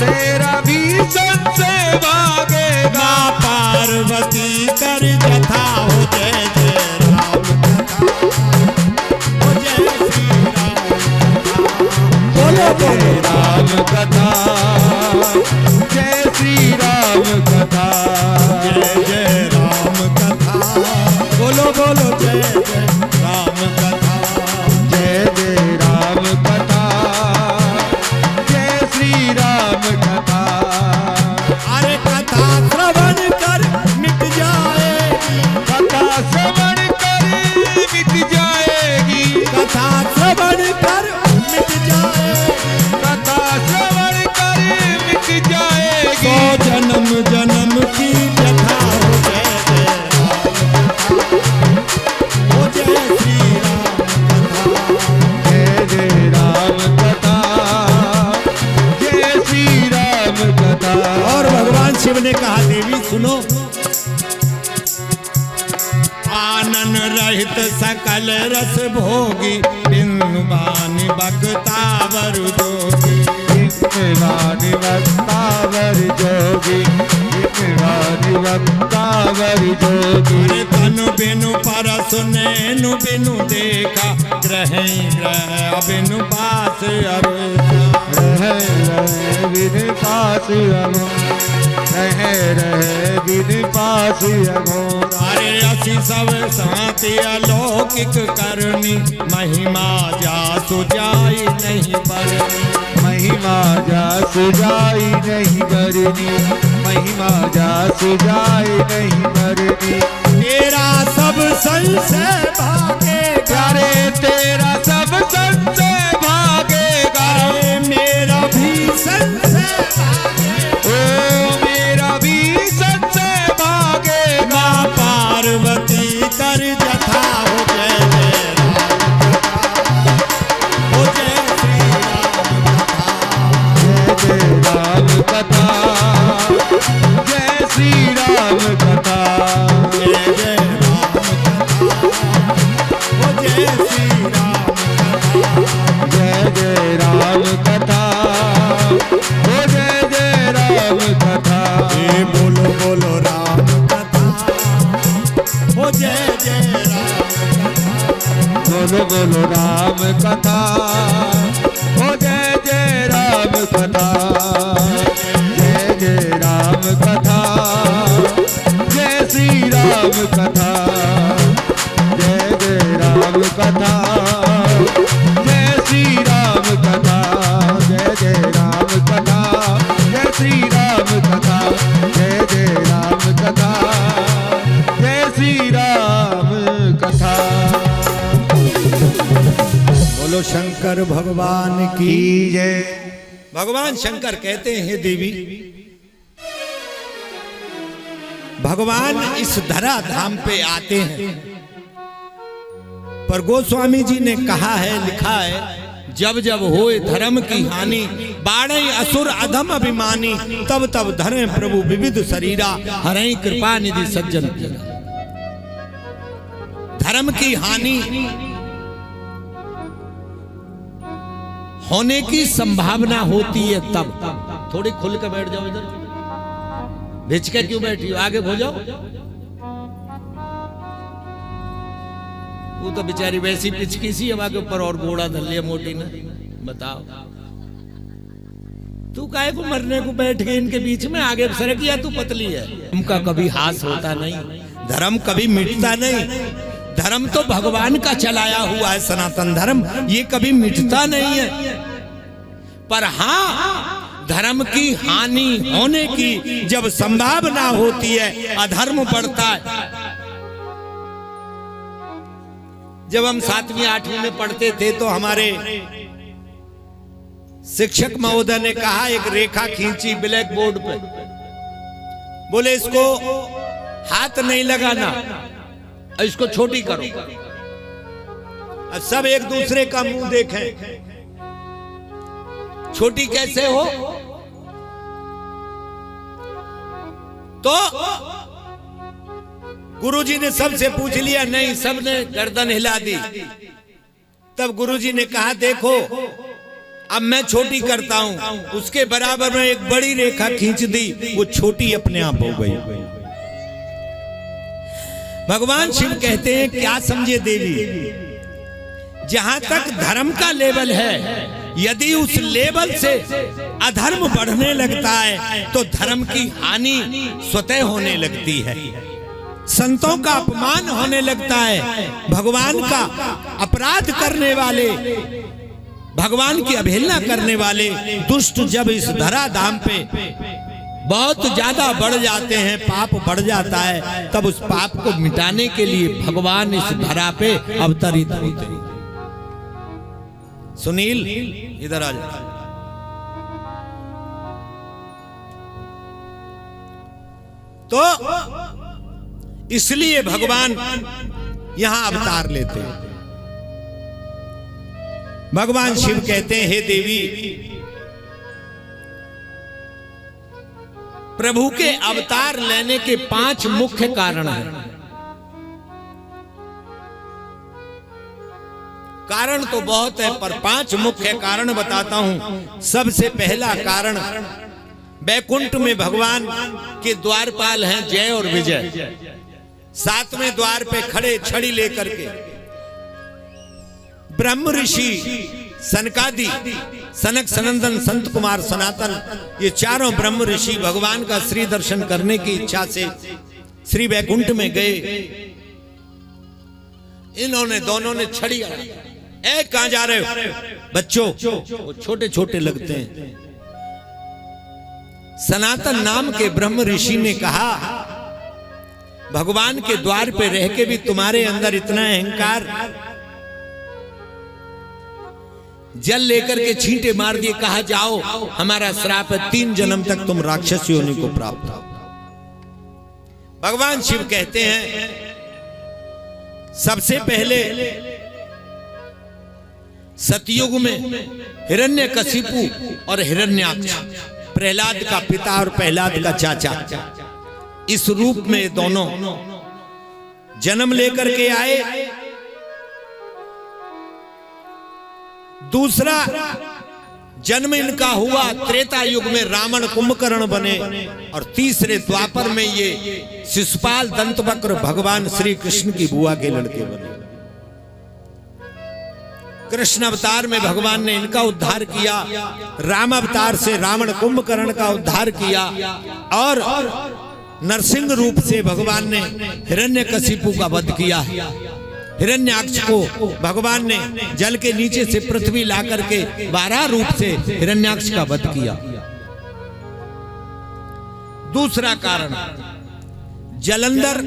तेरा भी संशय भागेगा। माँ पार्वती कर जथा हो जय जय राम कथा, हो जय श्री राम कथा, जय श्री राम कथा, बोलो बोलो जय जय राम कथा, जय जय राम कथा, जय श्री राम कथा। अरे कथा श्रवण कर मिट जाएगी, कथा श्रवण कर मिट जाएगी, कथा श्रवण कर मिट जाएगी, कथा श्रवण कर मिट जाएगी। सौ जन्म जन्म की व्यथा हो जय जय राम कथा, हो जय श्री राम कथा, जय जय राम कथा, जय श्री राम कथा। और भगवान शिव ने कहा देवी सुनो, आनंद रहित सकल रस भोगी, बिनु बानी बक्तावर जोगी, वाणी वक्तावर जोगी, वाणी वक्तावर जोगी। अरे तनु बिनु परस नैनु बिनु देखा, ग्रह ग्रह बिनु पास अरोसा, रहे विधि पास अगो, रहे विधि पास अगो। अरे असी सब साथी अलौकिक करनी, महिमा जा सुजाई नहीं बरनी, महिमा जा सुजाई नहीं करनी, महिमा जा सुजाई नहीं करनी। तेरा सब संशय भागेगा, अरे तेरा सब संशय भागेगा, अरे मेरा भी संशय भागेगा, ओ मेरा भी संशय भागेगा। माँ पार्वती कर जथा हो जय जय राम कथा, हो जय श्री राम कथा, जय जय राम कथा, जय जय राम कथा, हे बोलो बोलो राम कथा, हो जय जय राम, बोलो बोलो राम कथा, ओ जय जय राम कथा, जय जय राम कथा, जय श्री राम कथा, जय जय राम कथा, जय श्री राम कथा, जय जय राम कथा, जय श्री राम कथा, जय जय राम कथा, जय श्री राम कथा। बोलो शंकर भगवान की जय। भगवान शंकर कहते हैं देवी, भगवान इस धरा धाम पे आते हैं, पर गोस्वामी जी ने कहा है, लिखा है, जब जब होए धर्म की हानि, बाढ़ असुर अधम अभिमानी, तब तब धरे प्रभु विविध शरीरा, हरई कृपा निधि सज्जन पीरा। धर्म की हानि होने की संभावना होती है तब, थोड़ी खुल के बैठ जाओ, इधर भिज के क्यों बैठी हो, आगे हो जाओ। वो तो बेचारी वैसी पिचकी सी हवा के ऊपर और घोड़ा धर लिया मोटी ने, बताओ तू काहे को मरने को बैठ गई इनके बीच में, आगे सरक या तू पतली है। उनका कभी हास होता नहीं, धर्म कभी मिटता नहीं, धर्म तो भगवान का चलाया हुआ है सनातन धर्म, ये कभी मिटता नहीं है। पर हाँ, धर्म की हानि होने की जब संभावना होती है, अधर्म बढ़ता है, जब हम 7वीं 8वीं में पढ़ते थे तो हमारे शिक्षक महोदय ने कहा, एक रेखा खींची ब्लैक बोर्ड पे, बोले इसको हाथ नहीं लगाना, इसको छोटी करो। सब एक दूसरे का मुंह देखें, छोटी कैसे हो? तो गुरुजी ने सबसे पूछ लिया, नहीं, सबने गर्दन हिला दी। तब गुरुजी ने कहा, देखो अब मैं छोटी करता हूं, उसके बराबर में एक बड़ी रेखा खींच दी, वो छोटी अपने आप हो गई। भगवान शिव कहते हैं, क्या समझे देवी, जहां तक धर्म का लेवल है, यदि उस लेवल से अधर्म बढ़ने लगता है तो धर्म की हानि स्वतः होने लगती है, संतों का अपमान होने लगता है। भगवान का अपराध करने वाले, भगवान की अवहेलना करने वाले दुष्ट जब इस धरा धाम पे बहुत ज्यादा बढ़ जाते हैं, पाप बढ़ जाता है, तब उस पाप को मिटाने के लिए भगवान इस धरा पे अवतरित होते हैं। सुनील इधर आ जा। तो इसलिए भगवान यहां अवतार लेते हैं। भगवान शिव कहते हैं, हे देवी, प्रभु के अवतार लेने के 5 मुख्य कारण हैं। कारण तो बहुत है, पर 5 मुख्य कारण बताता हूं। सबसे पहला कारण, बैकुंठ में भगवान के द्वारपाल हैं जय और विजय, 7वें द्वार पे खड़े छड़ी लेकर के ब्रह्म ऋषि सनकादि, सनक सनंदन संत कुमार सनातन, ये चारों ब्रह्म ऋषि भगवान का श्री दर्शन करने की इच्छा से श्री बैकुंठ में गए। इन्होंने दोनों ने छड़ी, ए कहां जा रहे हो बच्चों, वो छोटे छोटे लगते हैं। सनातन नाम के ब्रह्म ऋषि ने कहा, भगवान के द्वार पे रह के भी तुम्हारे अंदर इतना अहंकार, जल लेकर के छींटे मार दिए, कहा जाओ हमारा श्राप है, 3 जन्म तक तुम राक्षस योनि को प्राप्त हो। भगवान शिव कहते हैं, सबसे पहले सतयुग में हिरण्यकशिपु और हिरण्याक्ष, प्रहलाद का पिता और प्रहलाद का चाचा, इस रूप में दोनों जन्म लेकर के आए। दूसरा जन्म इनका हुआ त्रेता युग में, रावण कुंभकर्ण बने, और तीसरे द्वापर में ये शिशुपाल दंतवक्र भगवान श्री कृष्ण की बुआ के लड़के बने। कृष्ण अवतार में भगवान ने इनका उद्धार किया, राम अवतार से रावण कुंभकर्ण का उद्धार किया, और नरसिंह रूप से भगवान ने हिरण्यकशिपु का वध किया। हिरण्याक्ष को भगवान ने जल के नीचे से पृथ्वी ला करके 12 रूप से हिरण्याक्ष का वध किया। दूसरा कारण, जलंधर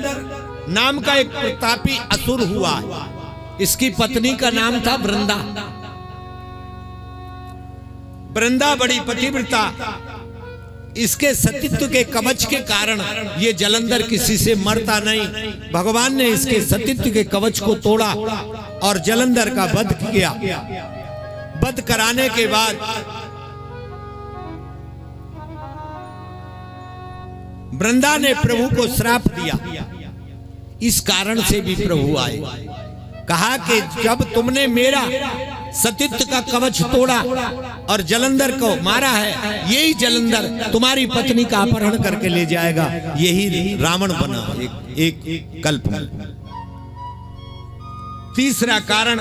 नाम का एक प्रतापी असुर हुआ, इसकी पत्नी का नाम था वृंदा। वृंदा बड़ी पतिव्रता, इसके सतीत्व के कवच के कारण ये जलंधर किसी से मरता नहीं। भगवान ने इसके सतीत्व के कवच को तोड़ा और जलंधर का वध किया। वध कराने के बाद वृंदा ने प्रभु को श्राप दिया। इस कारण से भी प्रभु आए, कहा कि जब तुमने मेरा सतीत्व का कवच तोड़ा और जलंधर को मारा है, यही जलंधर तुम्हारी पत्नी का अपहरण करके ले जाएगा। यही रावण बना एक कल्प में। तीसरा कारण,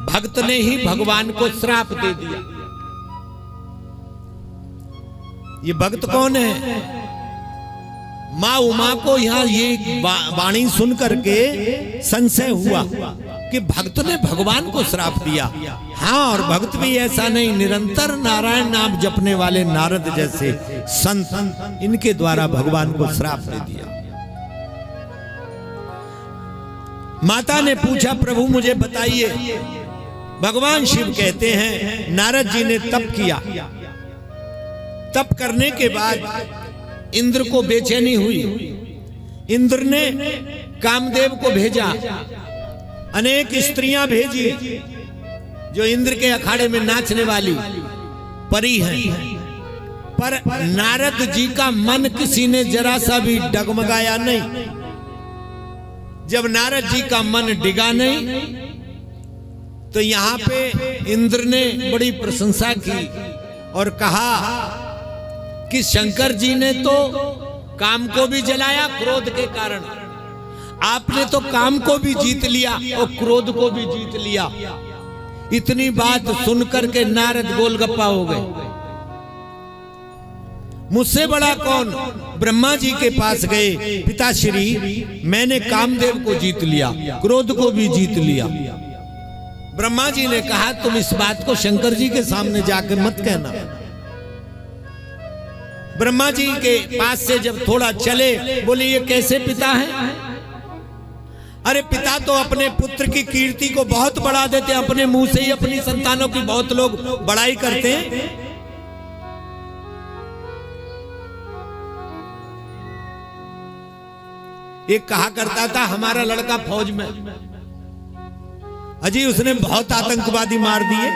भक्त ने ही भगवान को श्राप दे दिया। ये भक्त कौन है? माँ उमा को यहाँ ये वाणी सुन करके संशय हुआ कि भक्त ने भगवान को श्राप दिया। हाँ, और भक्त भी ऐसा नहीं, निरंतर नारायण नाम जपने वाले नारद जैसे संत, इनके द्वारा भगवान को श्राप दे दिया। माता ने पूछा प्रभु मुझे बताइए। भगवान शिव कहते हैं नारद जी ने तप किया, तप करने के बाद इंद्र को बेचैनी हुई। इंद्र ने कामदेव को भेजा, अनेक स्त्रियां भेजी जो इंद्र के अखाड़े में नाचने वाली परी हैं, पर नारद जी का मन किसी ने जरा सा भी डगमगाया नहीं। जब नारद जी का मन डिगा नहीं तो यहां पे इंद्र ने बड़ी प्रशंसा की और कहा कि शंकर जी ने तो काम को भी जलाया क्रोध के कारण, आपने तो काम को भी जीत लिया और क्रोध को भी जीत लिया। इतनी बात सुनकर के नारद गोलगप्पा हो गए। मुझसे बड़ा कौन? ब्रह्मा जी के पास गए, पिताश्री मैंने कामदेव को जीत लिया, क्रोध को भी जीत लिया। ब्रह्मा जी ने कहा तुम इस बात को शंकर जी के सामने जाकर मत कहना। ब्रह्मा जी के पास से जब थोड़ा चले, बोले ये कैसे पिता है? अरे पिता तो अपने पुत्र की कीर्ति को बहुत बढ़ा देते हैं, अपने मुंह से ही अपनी संतानों की बहुत लोग बड़ाई करते हैं। एक कहा करता था हमारा लड़का फौज में, अजी उसने बहुत आतंकवादी मार दिए।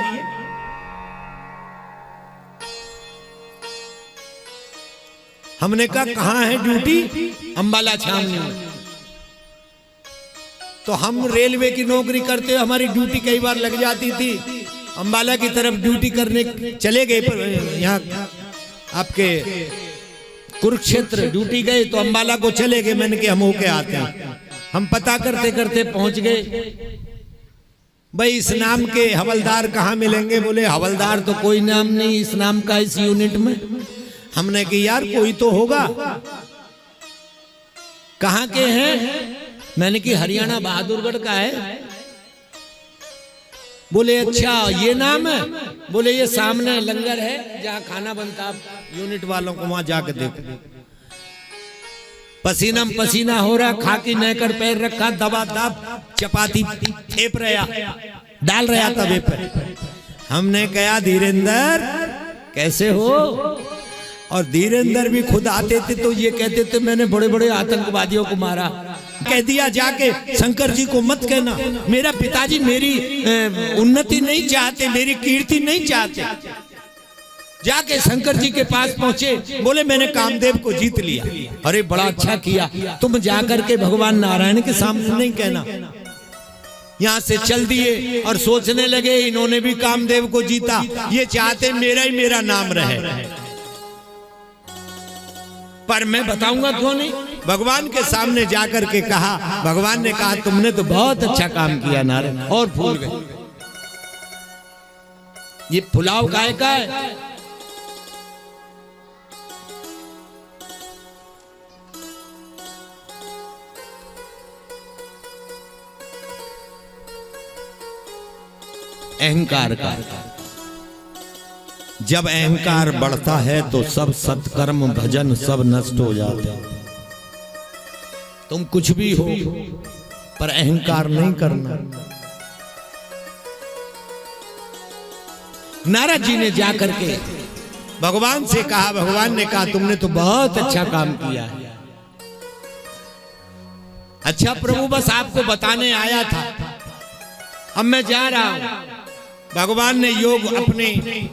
हमने कहा कहां है ड्यूटी? अंबाला छावनी में। तो हम रेलवे की नौकरी करते, हमारी ड्यूटी कई बार लग जाती थी। अंबाला की तरफ ड्यूटी करने चले गए, पर यहाँ आपके कुरुक्षेत्र ड्यूटी गए तो अंबाला को चले गए। मैंने कि हम होके आते हैं। हम पता करते करते पहुंच गए। भाई इस नाम के हवलदार कहाँ मिलेंगे? बोले हवलदार तो कोई नाम नहीं इस नाम का इस यूनिट में। हमने कि यार कोई तो होगा। कहाँ के हैं? मैंने कि हरियाणा बहादुरगढ़ का है। बोले अच्छा ये नाम है? बोले ये सामने लंगर है जहाँ खाना बनता, आप यूनिट वालों को वहां जाके देखो। पसीना पसीना हो रहा, खाकी नहकर पैर रखा, दबा दब चपाती थेप रहा, डाल रहा तवे पर। हमने कहा धीरेंद्र कैसे हो? और धीरेंद्र भी खुद आते थे तो ये कहते थे मैंने बड़े बड़े आतंकवादियों को मारा। कह दिया जाके शंकर जी को मत कहना, मेरा पिताजी मेरी उन्नति नहीं चाहते, मेरी कीर्ति नहीं चाहते। जाके शंकर जी के पास पहुंचे, बोले मैंने कामदेव को जीत लिया। अरे बड़ा अच्छा किया, तुम जाकर के भगवान नारायण के सामने नहीं कहना। यहां से चल दिए और सोचने लगे इन्होंने भी कामदेव को जीता, ये चाहते मेरा ही मेरा नाम रहे। पर मैं बताऊंगा क्यों नहीं। भगवान के सामने जाकर के कहा, भगवान ने कहा तुमने तो बहुत अच्छा काम किया नारायण, और फूल गए। ये पुलाव गाय का है। अहंकार का। जब अहंकार बढ़ता है तो सब सत्कर्म भजन सब नष्ट हो जाते हैं। तुम कुछ भी हो पर अहंकार नहीं करना। नारद जी ने जाकर के भगवान से कहा, भगवान ने कहा तुमने तो बहुत अच्छा काम किया है। अच्छा प्रभु बस आपको बताने आया था, अब मैं जा रहा हूं। भगवान ने योग अपने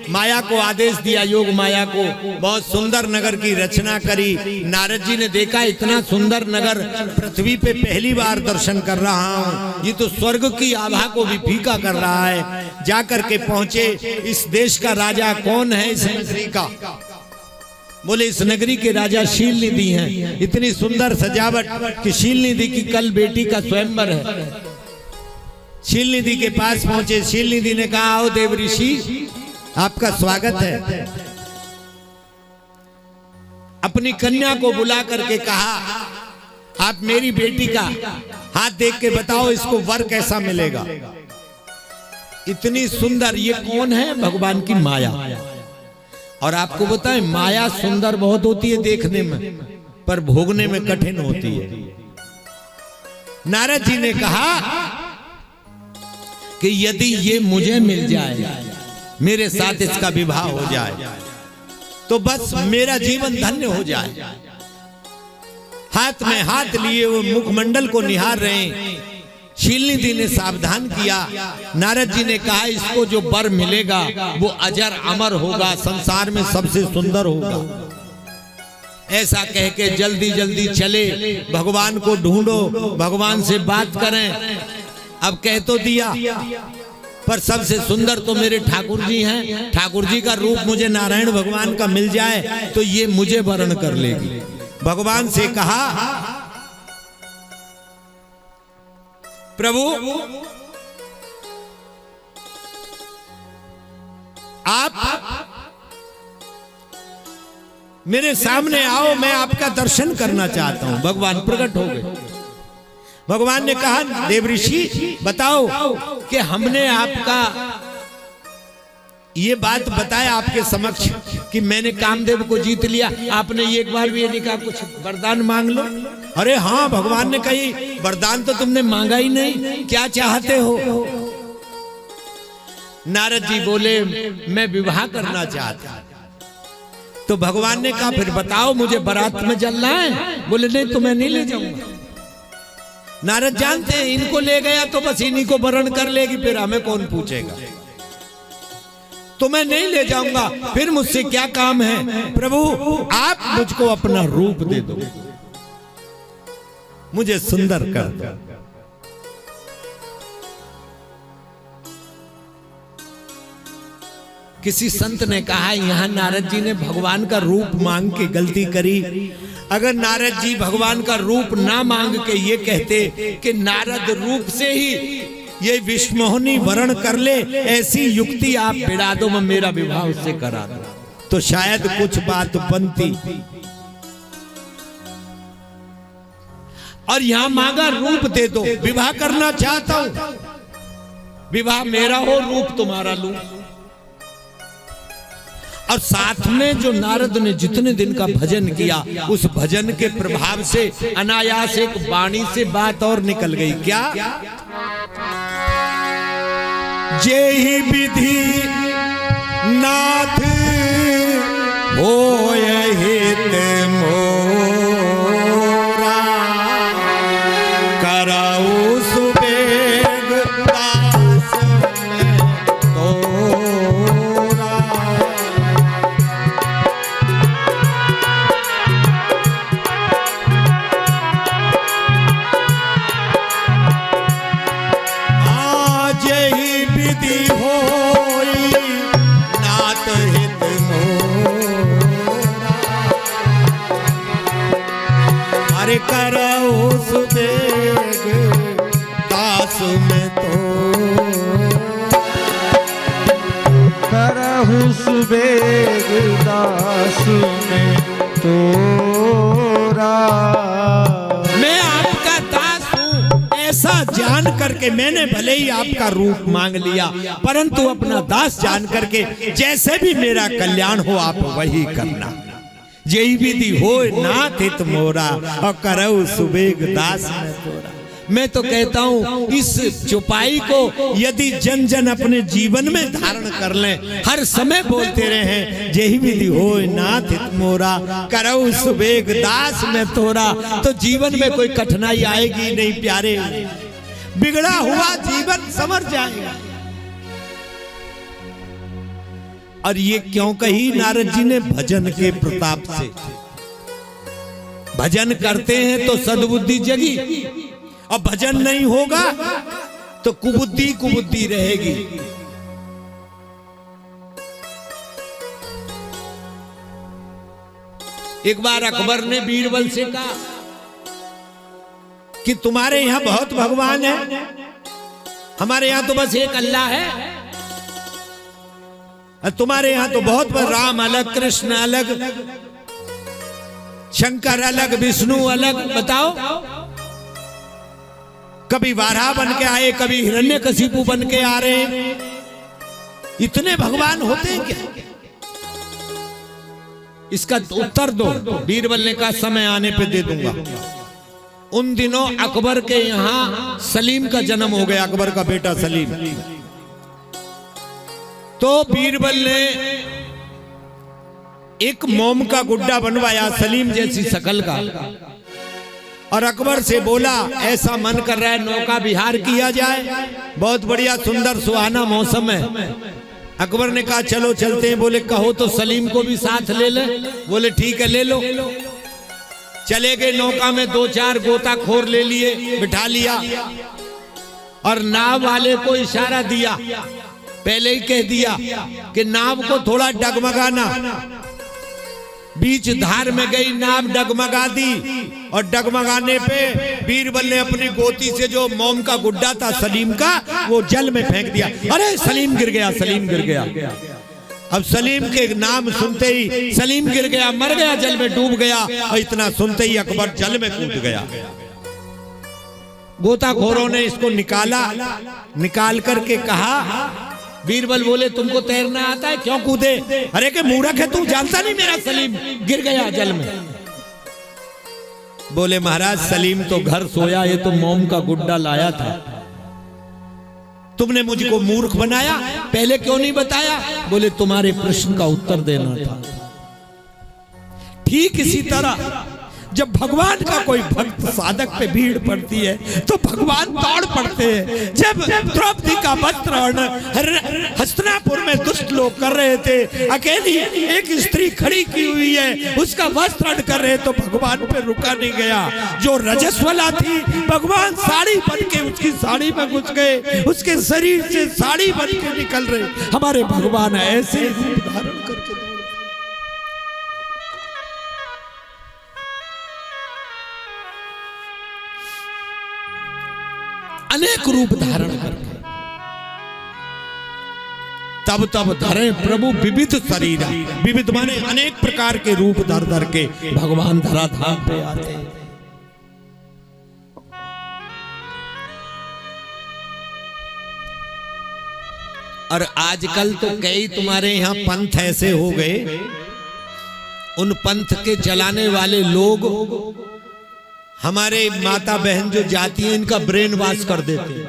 माया को आदेश दिया, योग माया को बहुत सुंदर नगर की रचना करी। नारद जी ने देखा इतना सुंदर नगर पृथ्वी पे पहली बार दर्शन कर रहा हूँ, ये तो स्वर्ग की आभा को भी फीका कर रहा है। जाकर के पहुंचे, इस देश का राजा कौन है इस नगरी का? बोले इस नगरी के राजा शील निधि हैं। इतनी सुंदर सजावट कि शील निधि की कल बेटी का स्वयंवर है। शील निधि के पास पहुंचे, शील निधि ने कहा आओ देव ऋषि आपका स्वागत है। अपनी कन्या को बुला करके कहा आप मेरी बेटी का हाथ देख के बताओ इसको वर कैसा मिलेगा। इतनी सुंदर, ये कौन है? भगवान की माया। और आपको बताएं माया सुंदर बहुत होती है देखने में, पर भोगने में कठिन होती है। नारद जी ने कहा कि यदि ये मुझे मिल जाए, मेरे साथ इसका विवाह हो जाए, तो बस मेरा जीवन धन्य हो जाए। हाथ में हाथ लिए वो मुखमंडल को निहार रहे। शीलनी दी ने सावधान किया। नारद जी ने कहा इसको जो वर मिलेगा वो अजर अमर होगा, संसार में सबसे सुंदर होगा। ऐसा कह के जल्दी जल्दी चले, भगवान को ढूंढो, भगवान से बात करें। अब कह तो दिया, पर सबसे सुंदर तो मेरे ठाकुर जी हैं। ठाकुर जी का रूप मुझे नारायण भगवान का मिल जाए तो ये मुझे वरण कर लेगी। भगवान से कहा, प्रभु आप मेरे सामने आओ, मैं आपका दर्शन करना चाहता हूं। भगवान प्रकट हो गए। भगवान ने कहा, देवऋषि बताओ कि हमने आपका ये बात बताया आपके समक्ष कि मैंने कामदेव को जीत लिया, आपने एक बार भी ये नहीं कहा कुछ वरदान मांग लो। अरे हाँ, भगवान ने कही वरदान तो तुमने मांगा ही नहीं, क्या चाहते हो? नारद जी बोले, मैं विवाह करना चाहता। तो भगवान ने कहा, फिर बताओ मुझे बारात में चलना है? बोले नहीं, तुम्हें नहीं ले जाऊंगा। नारद जानते हैं इनको ले गया तो बस इन्हीं को वरण कर लेगी, फिर हमें कौन पूछेगा। तो मैं नहीं ले जाऊंगा, फिर मुझसे क्या काम है? प्रभु आप मुझको अपना रूप दे दो, मुझे सुंदर कर दो। किसी संत ने कहा, यहां नारद जी ने भगवान का रूप मांग के गलती करी। अगर नारद जी भगवान का रूप ना मांग के ये कहते कि नारद रूप से ही ये विष्णुमोहिनी वरण कर ले, ऐसी युक्ति आप बिड़ा दो, मैं मेरा विवाह उससे करा दो, तो शायद कुछ बात बनती। और यहां मांगा रूप दे दो, विवाह करना चाहता हूं, विवाह मेरा हो, रूप तुम्हारा लूं। और साथ में जो नारद ने जितने दिन का भजन किया, उस भजन के प्रभाव से अनायास एक वाणी से बात और निकल गई। क्या? जेहि विधि नाथ होय हित मोरा, करऊ सुबेग दास में तोरा। जेहि विधि होई नाथ हित मोरा, अरे करऊ सुबेग दास में तो, करहु सुबेग दास में तोरा। मैं आपका दास हूं, ऐसा जान करके मैंने भले ही आपका रूप मांग लिया, परंतु अपना दास जान करके जैसे भी मेरा कल्याण हो आप वही करना। यही विधि हो नाथ हित मोरा, और करऊ सुबेग दास में तोरा। मैं तो कहता हूं इस चौपाई को यदि जन जन अपने जीवन में धारण कर लें, हर समय बोलते रहे, यही विधि होय नाथ हित मोरा, करऊ सुबेग दास में तोरा, तो जीवन में कोई कठिनाई आएगी नहीं प्यारे, बिगड़ा हुआ जीवन संवर जाएगा। और ये क्यों कही नारद जी ने? भजन के प्रताप से। भजन करते हैं तो सद्बुद्धि जगी, और भजन नहीं होगा तो कुबुद्धि रहेगी। एक बार अकबर ने बीरबल से कहा कि तुम्हारे यहां बहुत भगवान है, हमारे यहां तो बस एक अल्लाह है। तुम्हारे यहां तो बहुत राम अलग, कृष्ण अलग, शंकर अलग, विष्णु अलग, बताओ। कभी वाराह बन के आए, कभी हिरण्यकशिपु बन के आ रहे हैं, इतने भगवान होते हैं क्या? इसका उत्तर दो। बीरबल ने कहा समय आने पे दे दूंगा। उन दिनों अकबर के यहाँ सलीम का जन्म हो गया, अकबर का बेटा सलीम। तो बीरबल ने एक मोम का गुड्डा बनवाया सलीम जैसी शकल का, और अकबर से बोला ऐसा मन कर रहा है नौका विहार किया जाए, बहुत बढ़िया सुंदर सुहाना मौसम है। अकबर ने कहा चलो चलते हैं। बोले कहो तो सलीम को भी साथ ले ले। बोले ठीक है ले लो। चले गए, नौका में 2-4 गोताखोर ले लिए, बिठा लिया और नाव वाले को इशारा दिया, पहले ही कह दिया कि नाव को थोड़ा डगमगाना। बीच धार में गई नाव, डगमगा दी, और डगमगाने पे बीरबल ने अपनी गोती से जो मोम का गुड्डा था सलीम का, वो जल में फेंक दिया। अरे सलीम गिर गया, सलीम गिर गया। अब सलीम के नाम सुनते ही सलीम गिर गया, मर गया, जल में डूब गया। और इतना सुनते ही अकबर जल में कूद गया। गोताखोरों ने इसको निकाला, निकाल करके कहा, बीरबल बोले तुमको तैरना आता है, क्यों कूदे? अरे के मूर्ख है तू, जानता नहीं मेरा सलीम गिर गया जल में। बोले महाराज सलीम तो घर सोया, ये तो मोम का गुड्डा लाया था, तुमने मुझको मूर्ख बनाया, पहले क्यों नहीं बताया? बोले तुम्हारे प्रश्न का उत्तर देना था। ठीक इसी तरह जब भगवान का कोई भक्त साधक पे भीड़ पड़ती है तो भगवान दौड़ पड़ते हैं। जब द्रौपदी का वस्त्र हस्तिनापुर में दुष्ट लोग कर रहे थे, अकेली एक स्त्री खड़ी की हुई है, उसका वस्त्र कर रहे, तो भगवान पे रुका नहीं गया। जो रजस्वला थी, भगवान साड़ी बन के उसकी साड़ी में घुस गए, उसके शरीर से साड़ी बन के निकल रहे। हमारे भगवान ऐसे धारण करके अनेक रूप धारण करके तब तब धरे प्रभु विविध शरीर। विविध माने अनेक प्रकार के रूप धर धर के भगवान धराधाम पे आते। और आजकल तो कई तुम्हारे यहाँ पंथ ऐसे हो गए, उन पंथ के चलाने वाले लोग हमारे माता बहन जो जाती है इनका ब्रेन वॉश कर देते हैं।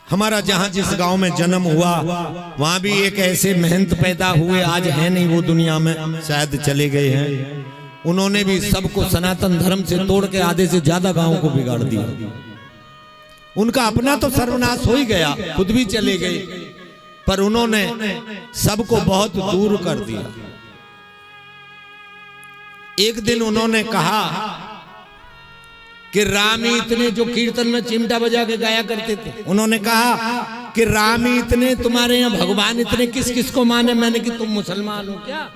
हमारा जहां जिस गांव में जन्म हुआ वहां भी एक ऐसे महंत पैदा हुए, आज है नहीं वो दुनिया में, शायद चले गए हैं। उन्होंने भी सबको सनातन धर्म से तोड़ के आधे से ज्यादा गांव को बिगाड़ दिया। उनका अपना तो सर्वनाश हो ही गया, खुद भी चले गए, पर उन्होंने सबको बहुत दूर कर दिया। एक दिन उन्होंने कहा कि राम ही इतने, जो कीर्तन में चिमटा बजा के गाया करते थे, उन्होंने कहा कि राम ही इतने, तुम्हारे यहाँ भगवान इतने, किस किस को माने? मैंने कि तुम मुसलमान हो क्या?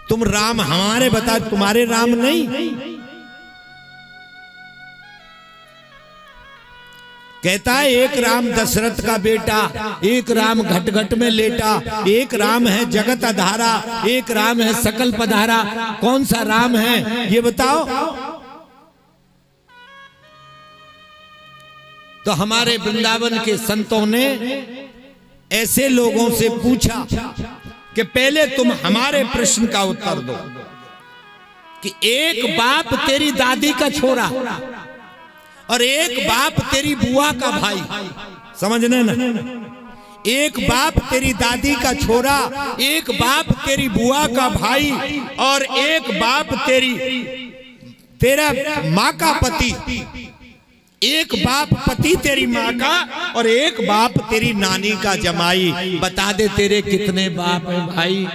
तुम राम हमारे बता, तुम्हारे राम नहीं। कहता है एक राम दशरथ का बेटा, एक राम घट घट में लेटा, एक राम है जगत अधारा, एक राम है सकल पधारा। कौन सा राम है ये बताओ? तो हमारे वृंदावन के संतों ने ऐसे लोगों से पूछा कि पहले तुम हमारे प्रश्न का उत्तर दो कि एक बाप तेरी दादी का छोरा और एक बाप तेरी बुआ का भाई, समझने ना, एक बाप तेरी दादी का छोरा, एक बाप तेरी बुआ का भाई, और एक बाप तेरा माँ का पति, एक बाप पति तेरी माँ का, और एक बाप तेरी नानी का जमाई। बता दे तेरे कितने बाप हैं भाई?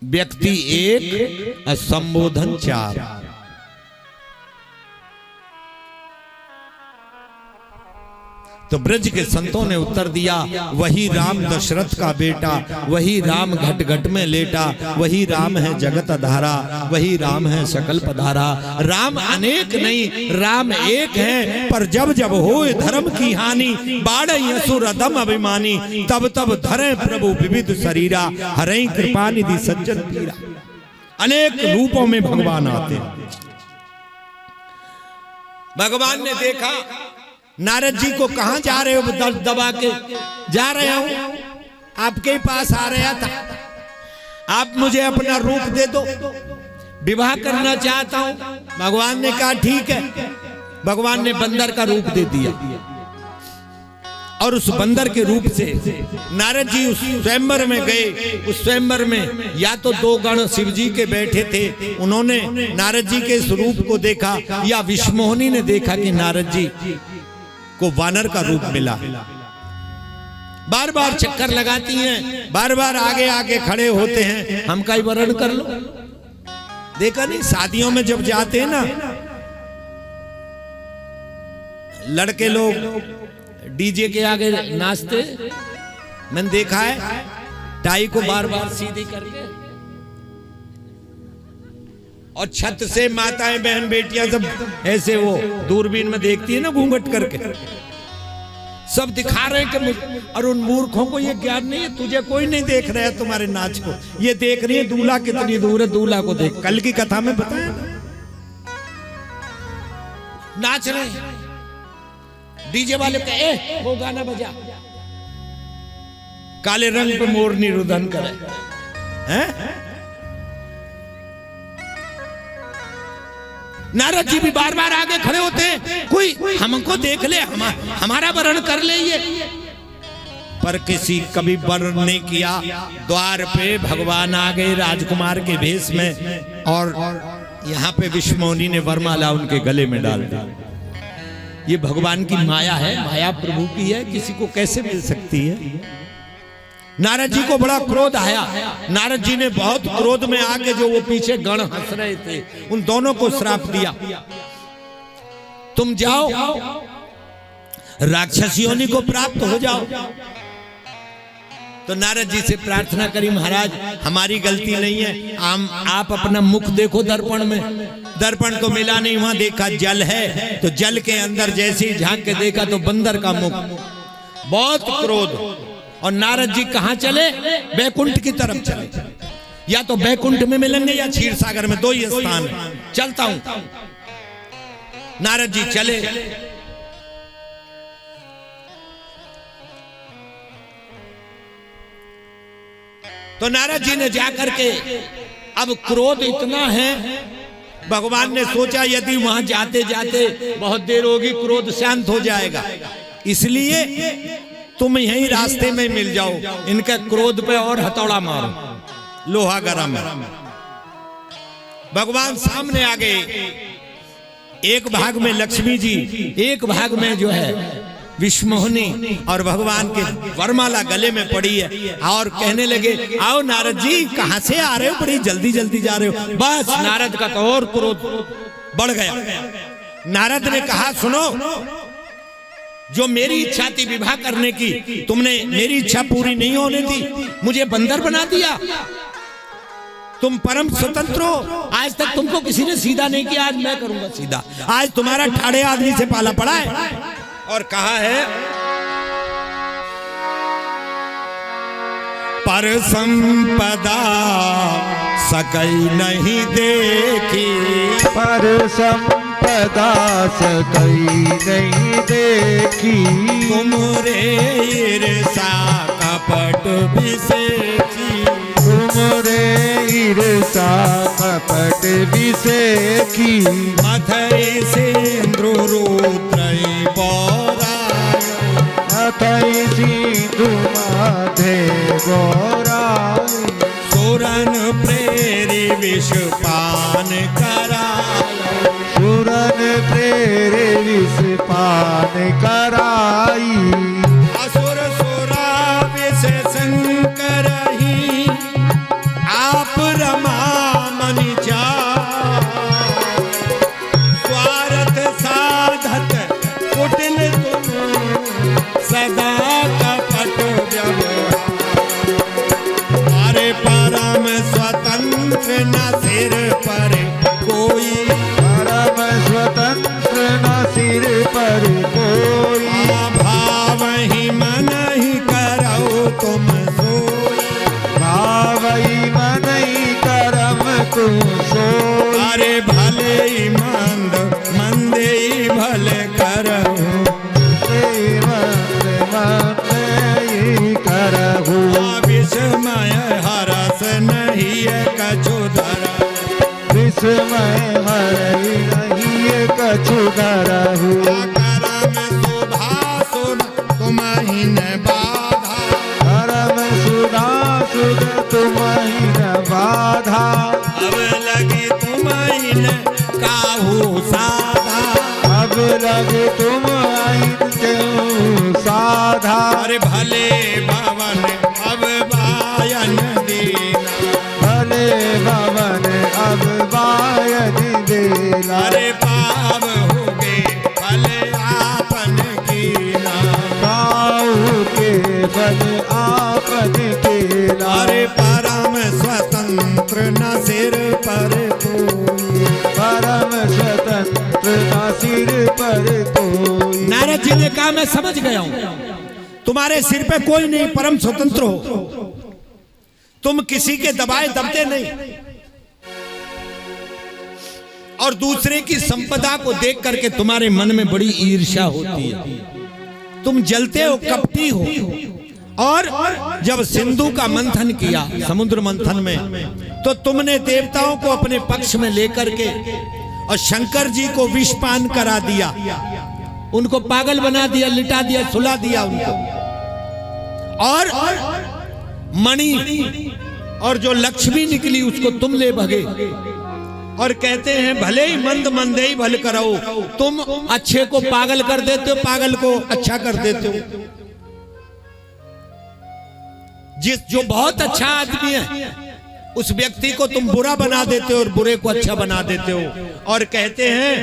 व्यक्ति एक, संबोधन 4। तो ब्रज के संतों ने उत्तर दिया, वही राम दशरथ का बेटा, वही राम घट घट में लेटा, वही राम है जगत अधारा, वही राम है सकल पधारा। राम अनेक नहीं, राम एक है, पर जब जब होए धर्म की हानि, बाढ़ असुर अधम अभिमानी, तब तब धरे प्रभु विविध शरीरा, हरई कृपा निधि सज्जन पीरा। अनेक रूपों में भगवान आते हैं। भगवान ने देखा नारद जी को, कहां जा रहे हो? दबा के जा रहे हूं, आपके पास आ रहा था। आप मुझे अपना रूप दे दो, विवाह करना चाहता हूं। भगवान ने कहा ठीक है। भगवान ने बंदर का रूप दे दिया और उस बंदर के रूप से नारद जी उस स्वयंवर में गए। उस स्वयंवर में या तो दो गण शिव जी के बैठे थे, उन्होंने नारद जी के स्वरूप को देखा, या विष्णुमोहिनी ने देखा कि नारद जी को वानर का रूप मिला। बार बार चक्कर लगाती हैं, बार बार आगे आगे खड़े होते हैं, हम का ही वर्ण कर लो। देखा नहीं, शादियों में जब जाते हैं ना लड़के लोग डीजे के आगे नाचते, मैंने देखा है टाई को बार बार सीधी करके, और छत से माताएं बहन बेटियां सब ऐसे वो दूरबीन में देखती है ना घूंघट करके, सब दिखा रहे हैं कि और उन मूर्खों को ये ज्ञान नहीं है, तुझे कोई नहीं देख रहा है तुम्हारे नाच को, ये देख रही है दूल्हा कितनी दूर है, दूल्हा को देख। कल की कथा में बताया नाच रहे हैं, डीजे वाले का वो गाना बजा, काले रंग पे मोरनी रुदन करे हैं। नारद जी भी बार बार आगे खड़े होते हैं, कोई हमको देख ले, हमारा वर्ण कर ले ये, पर किसी कभी वर्ण नहीं किया। द्वार पे भगवान आ गए राजकुमार के भेष में, और यहाँ पे विष्णुमोहिनी ने वरमाला उनके गले में डाल दी। ये भगवान की माया है, माया प्रभु की है, किसी को कैसे मिल सकती है। नारद जी को बड़ा क्रोध आया। नारद जी ने बहुत क्रोध में आके जो वो पीछे गण हंस रहे थे उन दोनों को श्राप दिया, तुम जाओ राक्षसी योनि को प्राप्त हो जाओ। तो नारद जी से प्रार्थना करी, महाराज हमारी गलती नहीं है, आप अपना मुख देखो दर्पण में। दर्पण तो मिला नहीं, वहां देखा जल है, तो जल के अंदर जैसे ही झांक के देखा तो बंदर का मुख। बहुत क्रोध। और नारद जी कहां चले? बैकुंठ की तरफ चले। या तो बैकुंठ में मिलेंगे या क्षीर सागर में, दो ही स्थान है। चलता हूं। नारद जी चले। तो नारद जी ने जाकर के, अब क्रोध इतना है, भगवान ने सोचा यदि वहां जाते जाते बहुत देर होगी, क्रोध शांत हो जाएगा, इसलिए तुम यहीं रास्ते में मिल जाओ, इनके क्रोध पे और हथौड़ा मारो, लोहा गरम है। भगवान सामने आ गए। एक भाग में लक्ष्मी जी, एक भाग में जो है विष्णुमोहिनी, और भगवान के वरमाला गले में पड़ी है। और कहने लगे, आओ नारद जी, कहां से आ रहे हो, बड़ी जल्दी जल्दी जा रहे हो। बस नारद का तो और क्रोध बढ़ गया। नारद ने कहा, सुनो, जो मेरी इच्छा थी विवाह करने की, तुमने मेरी इच्छा पूरी नहीं होने दी, मुझे बंदर बना दिया। तुम परम स्वतंत्र हो, आज तक तुमको किसी ने सीधा नहीं किया, आज मैं करूंगा सीधा। आज तुम्हारा ठाड़े आदमी से पाला पड़ा है। और कहा है, पर संपदा सकई नहीं देखी, पर संपदा सकई नहीं देखी, तुमरे ईर्षा कपट विसेखी, तुमरे ईर्षा कपट विसेखी, मथई सिंधु रुद्रई बोराय, मथई सिंधु माधे बोराय, सुरन प्रेरी विष पान कराय, सुरन प्रेरे विष पान कराई, असुर सुरा विष शंकर ही, आप रमा मनि जा, स्वार्थ साधत कुटिल तुम, सदा कपट व्यवहार, अरे परम स्वतंत्र न सिर पर कोई, परम स्वतंत्र न सिर पर कोई, भाव ही मन ही करो तुम सोई, भाव ही मन ही करम तुम सोई, अरे भले ही मंद मंदे ही भले करो, मंद मंद ही करहु, विस्मय हरस नहीं विस्मय मरई नहीं ये कछु धरहु। करम शोभा सुन तुम्हि न बाधा, धर्म सुधा सुध तुम्हि न बाधा। अब लगी तुम्हि न काहू साधा, अब लगे तुम आइन क्यों साधा। अरे भले भवन अब बायन देना, भले भवन अब बायन देना। अरे पाव हो गए भले आपन कीना, काहू के फल आपन केला। अरे परम स्वतंत्र न सिर पर कोई, परम स्वतंत्र न सिर पर कोई। नारद जी ने कहा मैं समझ गया हूं, तुम्हारे सिर पे कोई नहीं, परम स्वतंत्र हो, तुम किसी के दबाए दबते नहीं, और दूसरे की संपदा को देख करके तुम्हारे मन में बड़ी ईर्ष्या होती है, तुम जलते हो, कपटी हो। और जब सिंधु का मंथन किया समुद्र मंथन में, तो तुमने देवताओं को अपने पक्ष में लेकर के और शंकर जी को विषपान करा दिया, उनको पागल बना दिया, लिटा दिया, सुला दिया उनको। और मणि और जो लक्ष्मी निकली उसको तुम ले भगे, और कहते हैं भले ही मंद मंदे ही भल करो, तुम अच्छे को पागल कर देते हो, पागल को अच्छा कर देते हो। जो बहुत अच्छा आदमी है उस व्यक्ति को तुम बुरा बना देते हो और बुरे को अच्छा बना देते हो। और कहते हैं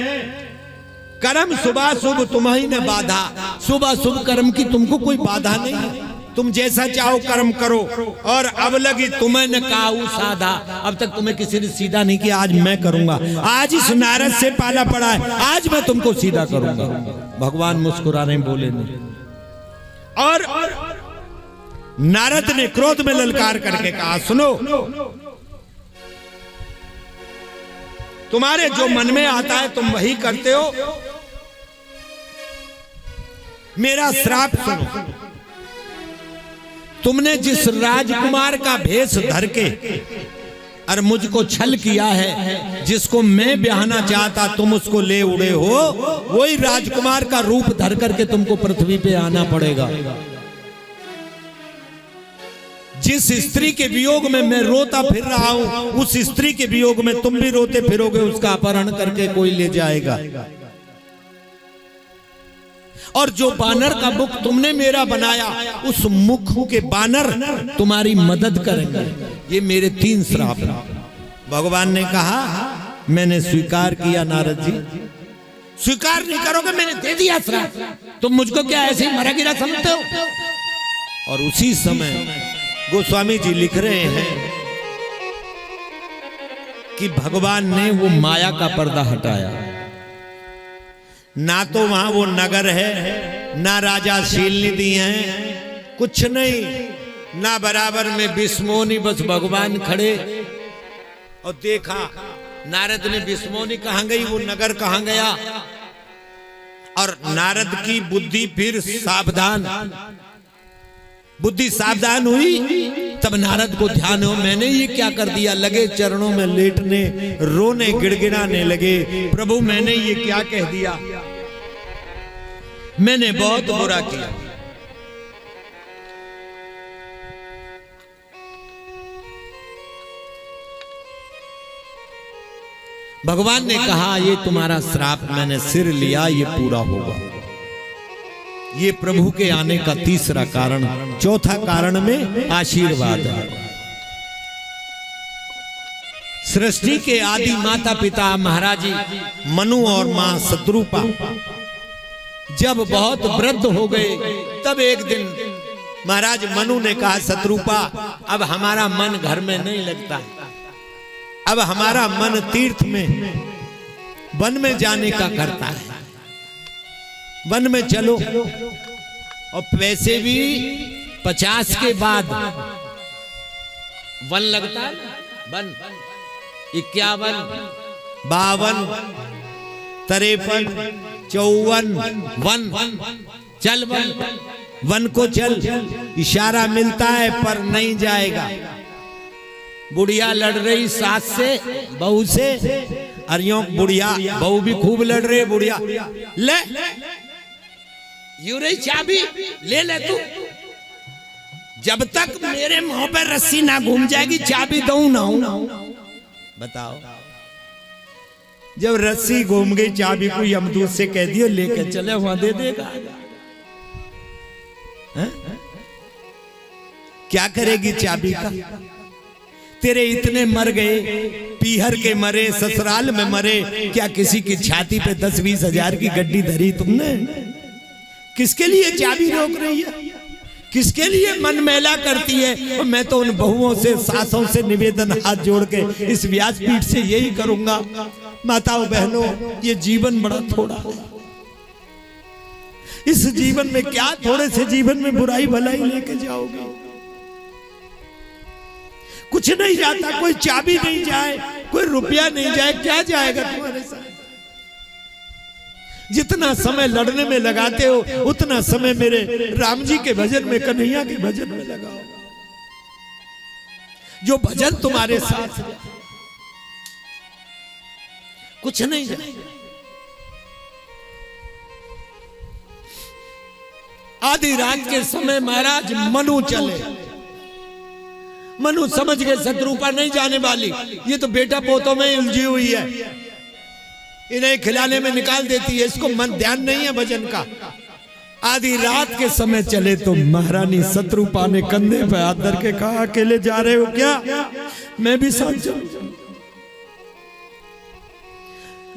कर्म सुबह शुभ तुम्ही न बाधा, सुबह शुभ कर्म की तुमको कोई बाधा नहीं है, तुम जैसा चाहो कर्म करो। और अब लगी तुम्हें न काहू साधा, अब तक तुम्हें किसी ने सीधा नहीं किया, आज मैं करूंगा, आज इस नारद से पाला पड़ा है, आज मैं तुमको सीधा करूंगा। भगवान मुस्कुरा रहे बोले नहीं। और नारद ने क्रोध में ललकार करके कहा सुनो, तुम्हारे जो मन में आता है तुम वही करते हो, मेरा श्राप सुनो। तुमने जिस राजकुमार का भेष धर के और मुझको छल किया है, जिसको मैं ब्याहना चाहता तुम उसको ले उड़े हो, वही राजकुमार का रूप धर करके तुमको पृथ्वी पे आना पड़ेगा। जिस स्त्री के वियोग में मैं रोता फिर रहा हूं, उस स्त्री के वियोग में तुम भी रोते फिरोगे, उसका अपहरण करके कोई ले जाएगा। और जो बानर का मुख तुमने मेरा बनाया, उस मुख के बानर तुम्हारी मदद करेंगे। ये मेरे 3 श्राप हैं। भगवान ने कहा मैंने स्वीकार किया। नारद जी स्वीकार नहीं करोगे, मैंने दे दिया श्राप, तुम मुझको क्या ऐसे ही मरा गिरा समझते हो। और उसी समय गोस्वामी जी लिख रहे हैं कि भगवान ने वो माया का पर्दा हटाया, ना तो वहां वो नगर है, ना राजा शीलनिधि हैं, कुछ नहीं, ना बराबर में विस्मोनी, बस भगवान खड़े। और देखा नारद ने विस्मोनी कहां गई, वो नगर कहां गया। और नारद की बुद्धि फिर सावधान, बुद्धि सावधान हुई, तब नारद को ध्यान हो मैंने ये क्या कर दिया। लगे चरणों में लेटने, रोने, गिड़गिड़ाने लगे, प्रभु मैंने ये क्या कह दिया, मैंने बहुत बुरा किया। भगवान ने कहा ये तुम्हारा श्राप मैंने सिर लिया, ये पूरा होगा। ये प्रभु के आने का तीसरा कारण। चौथा कारण में आशीर्वाद है। सृष्टि के आदि माता पिता महाराज मनु और मां शत्रुपा जब बहुत वृद्ध हो गए, तब एक दिन महाराज मनु ने कहा शत्रुपा अब हमारा मन घर में नहीं लगता, अब हमारा मन तीर्थ में, वन में जाने का करता है, वन में चलो। और वैसे भी 50 के बाद वन लगता है, वन 51, 52, 53, 54 वन, चल वन, वन को चल। इशारा मिलता है पर नहीं जाएगा। बुढ़िया लड़ रही सास से बहू से, और यूं बुढ़िया बहू भी खूब लड़ रही, बुढ़िया ले यूं रही चाबी ले ले तू, जब तक मेरे मुंह पे रस्सी ना घूम जाएगी चाबी दूं ना हूं। बताओ, जब रस्सी घूम गई चाबी को यमदूत से कह दियो लेकर चले वहां दे देगा। क्या करेगी चाबी का? तेरे इतने मर गए, पीहर के मरे, ससुराल में मरे, क्या किसी की छाती पे 10-20 हजार की गड्डी धरी तुमने? किसके लिए चाबी रोक रही है? किसके लिए मन मैला करती है? और मैं तो उन बहुओं से, सासों से निवेदन हाथ जोड़ के इस व्यासपीठ से यही करूंगा, माताओं बहनों, ये जीवन बड़ा थोड़ा है। इस जीवन में क्या थोड़े से जीवन में बुराई भलाई लेके जाओगे? कुछ नहीं जाता, कोई चाबी नहीं जाए, कोई रुपया नहीं जाए, क्या जाएगा तुम्हारे साथ? जितना समय लड़ने में लगाते हो उतना समय मेरे राम जी के भजन में, कन्हैया के भजन में लगाओ। जो भजन तुम्हारे साथ है, कुछ नहीं जाए। आधी रात के समय महाराज मनु चले। मनु समझ गए शत्रुपा नहीं जाने वाली, ये तो बेटा पोतों में उलझी हुई है, इन्हें खिलाने में निकाल देती है, इसको मन ध्यान नहीं है भजन का। आधी रात के समय चले तो महारानी शत्रुपा ने कंधे पे हाथ धर के कहा, अकेले जा रहे हो क्या? मैं भी साथ चलूं।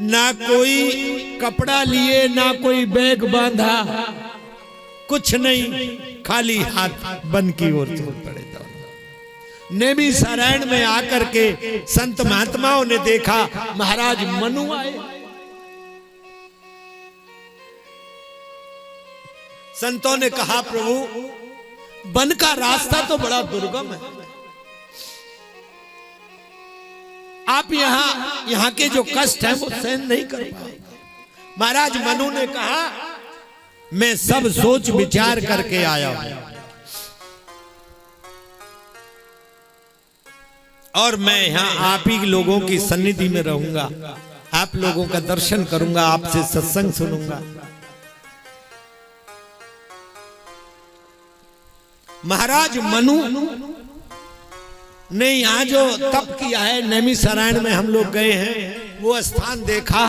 ना कोई कपड़ा लिए, ना कोई बैग बांधा, कुछ नहीं, खाली हाथ वन की ओर चल पड़े। नेमी सारायण में आकर के संत महात्माओं ने देखा महाराज मनु आए। संतों ने कहा, प्रभु वन का रास्ता तो बड़ा दुर्गम है, आप यहाँ के जो कष्ट है वो सहन नहीं कर पाए। महाराज मनु ने कहा, मैं सब सोच विचार करके आया हूं और मैं यहां आप ही लोगों की सन्निधि में रहूंगा, आप लोगों का दर्शन करूंगा, आपसे सत्संग सुनूंगा। महाराज मनु ने यहाँ जो तप किया है, नेमी सारायण में हम लोग गए हैं, वो स्थान देखा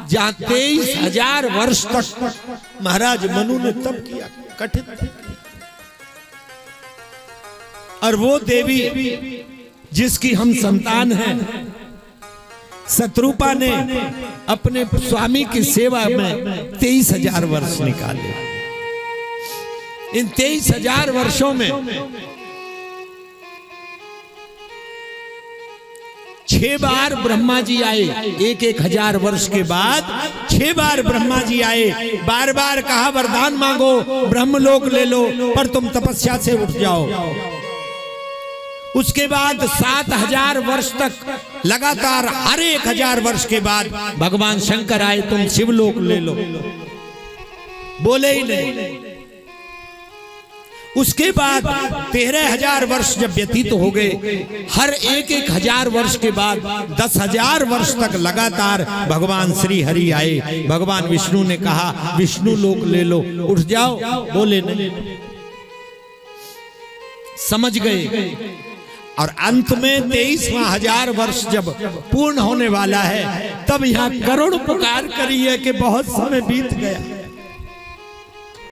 जहां 23,000 वर्ष तक महाराज मनु ने तप किया, कठिन। और वो देवी जिसकी हम संतान हैं, शत्रुपा ने अपने स्वामी की सेवा में 23,000 वर्ष निकाले। इन 23,000 वर्षों में 6 बार ब्रह्मा जी आए, 1,000 वर्ष के बाद 6 बार ब्रह्मा जी आए। बार बार कहा, वरदान मांगो, ब्रह्मलोक ले लो, पर तुम तपस्या से उठ जाओ। उसके बाद 7,000 वर्ष तक लगातार, हर 1,000 वर्ष के बाद भगवान शंकर आए, तुम शिवलोक ले लो, बोले ही नहीं। उसके बाद 13,000 वर्ष जब व्यतीत हो गए, हर 1,000 वर्ष के बाद 10,000 वर्ष तक लगातार भगवान श्री हरि आए। भगवान विष्णु ने कहा, विष्णु लोक ले लो, उठ जाओ, बोले नहीं, समझ गए। और अंत में 23,000 वर्ष जब पूर्ण होने वाला है, तब यहाँ करुण पुकार करी है कि बहुत समय बीत गया।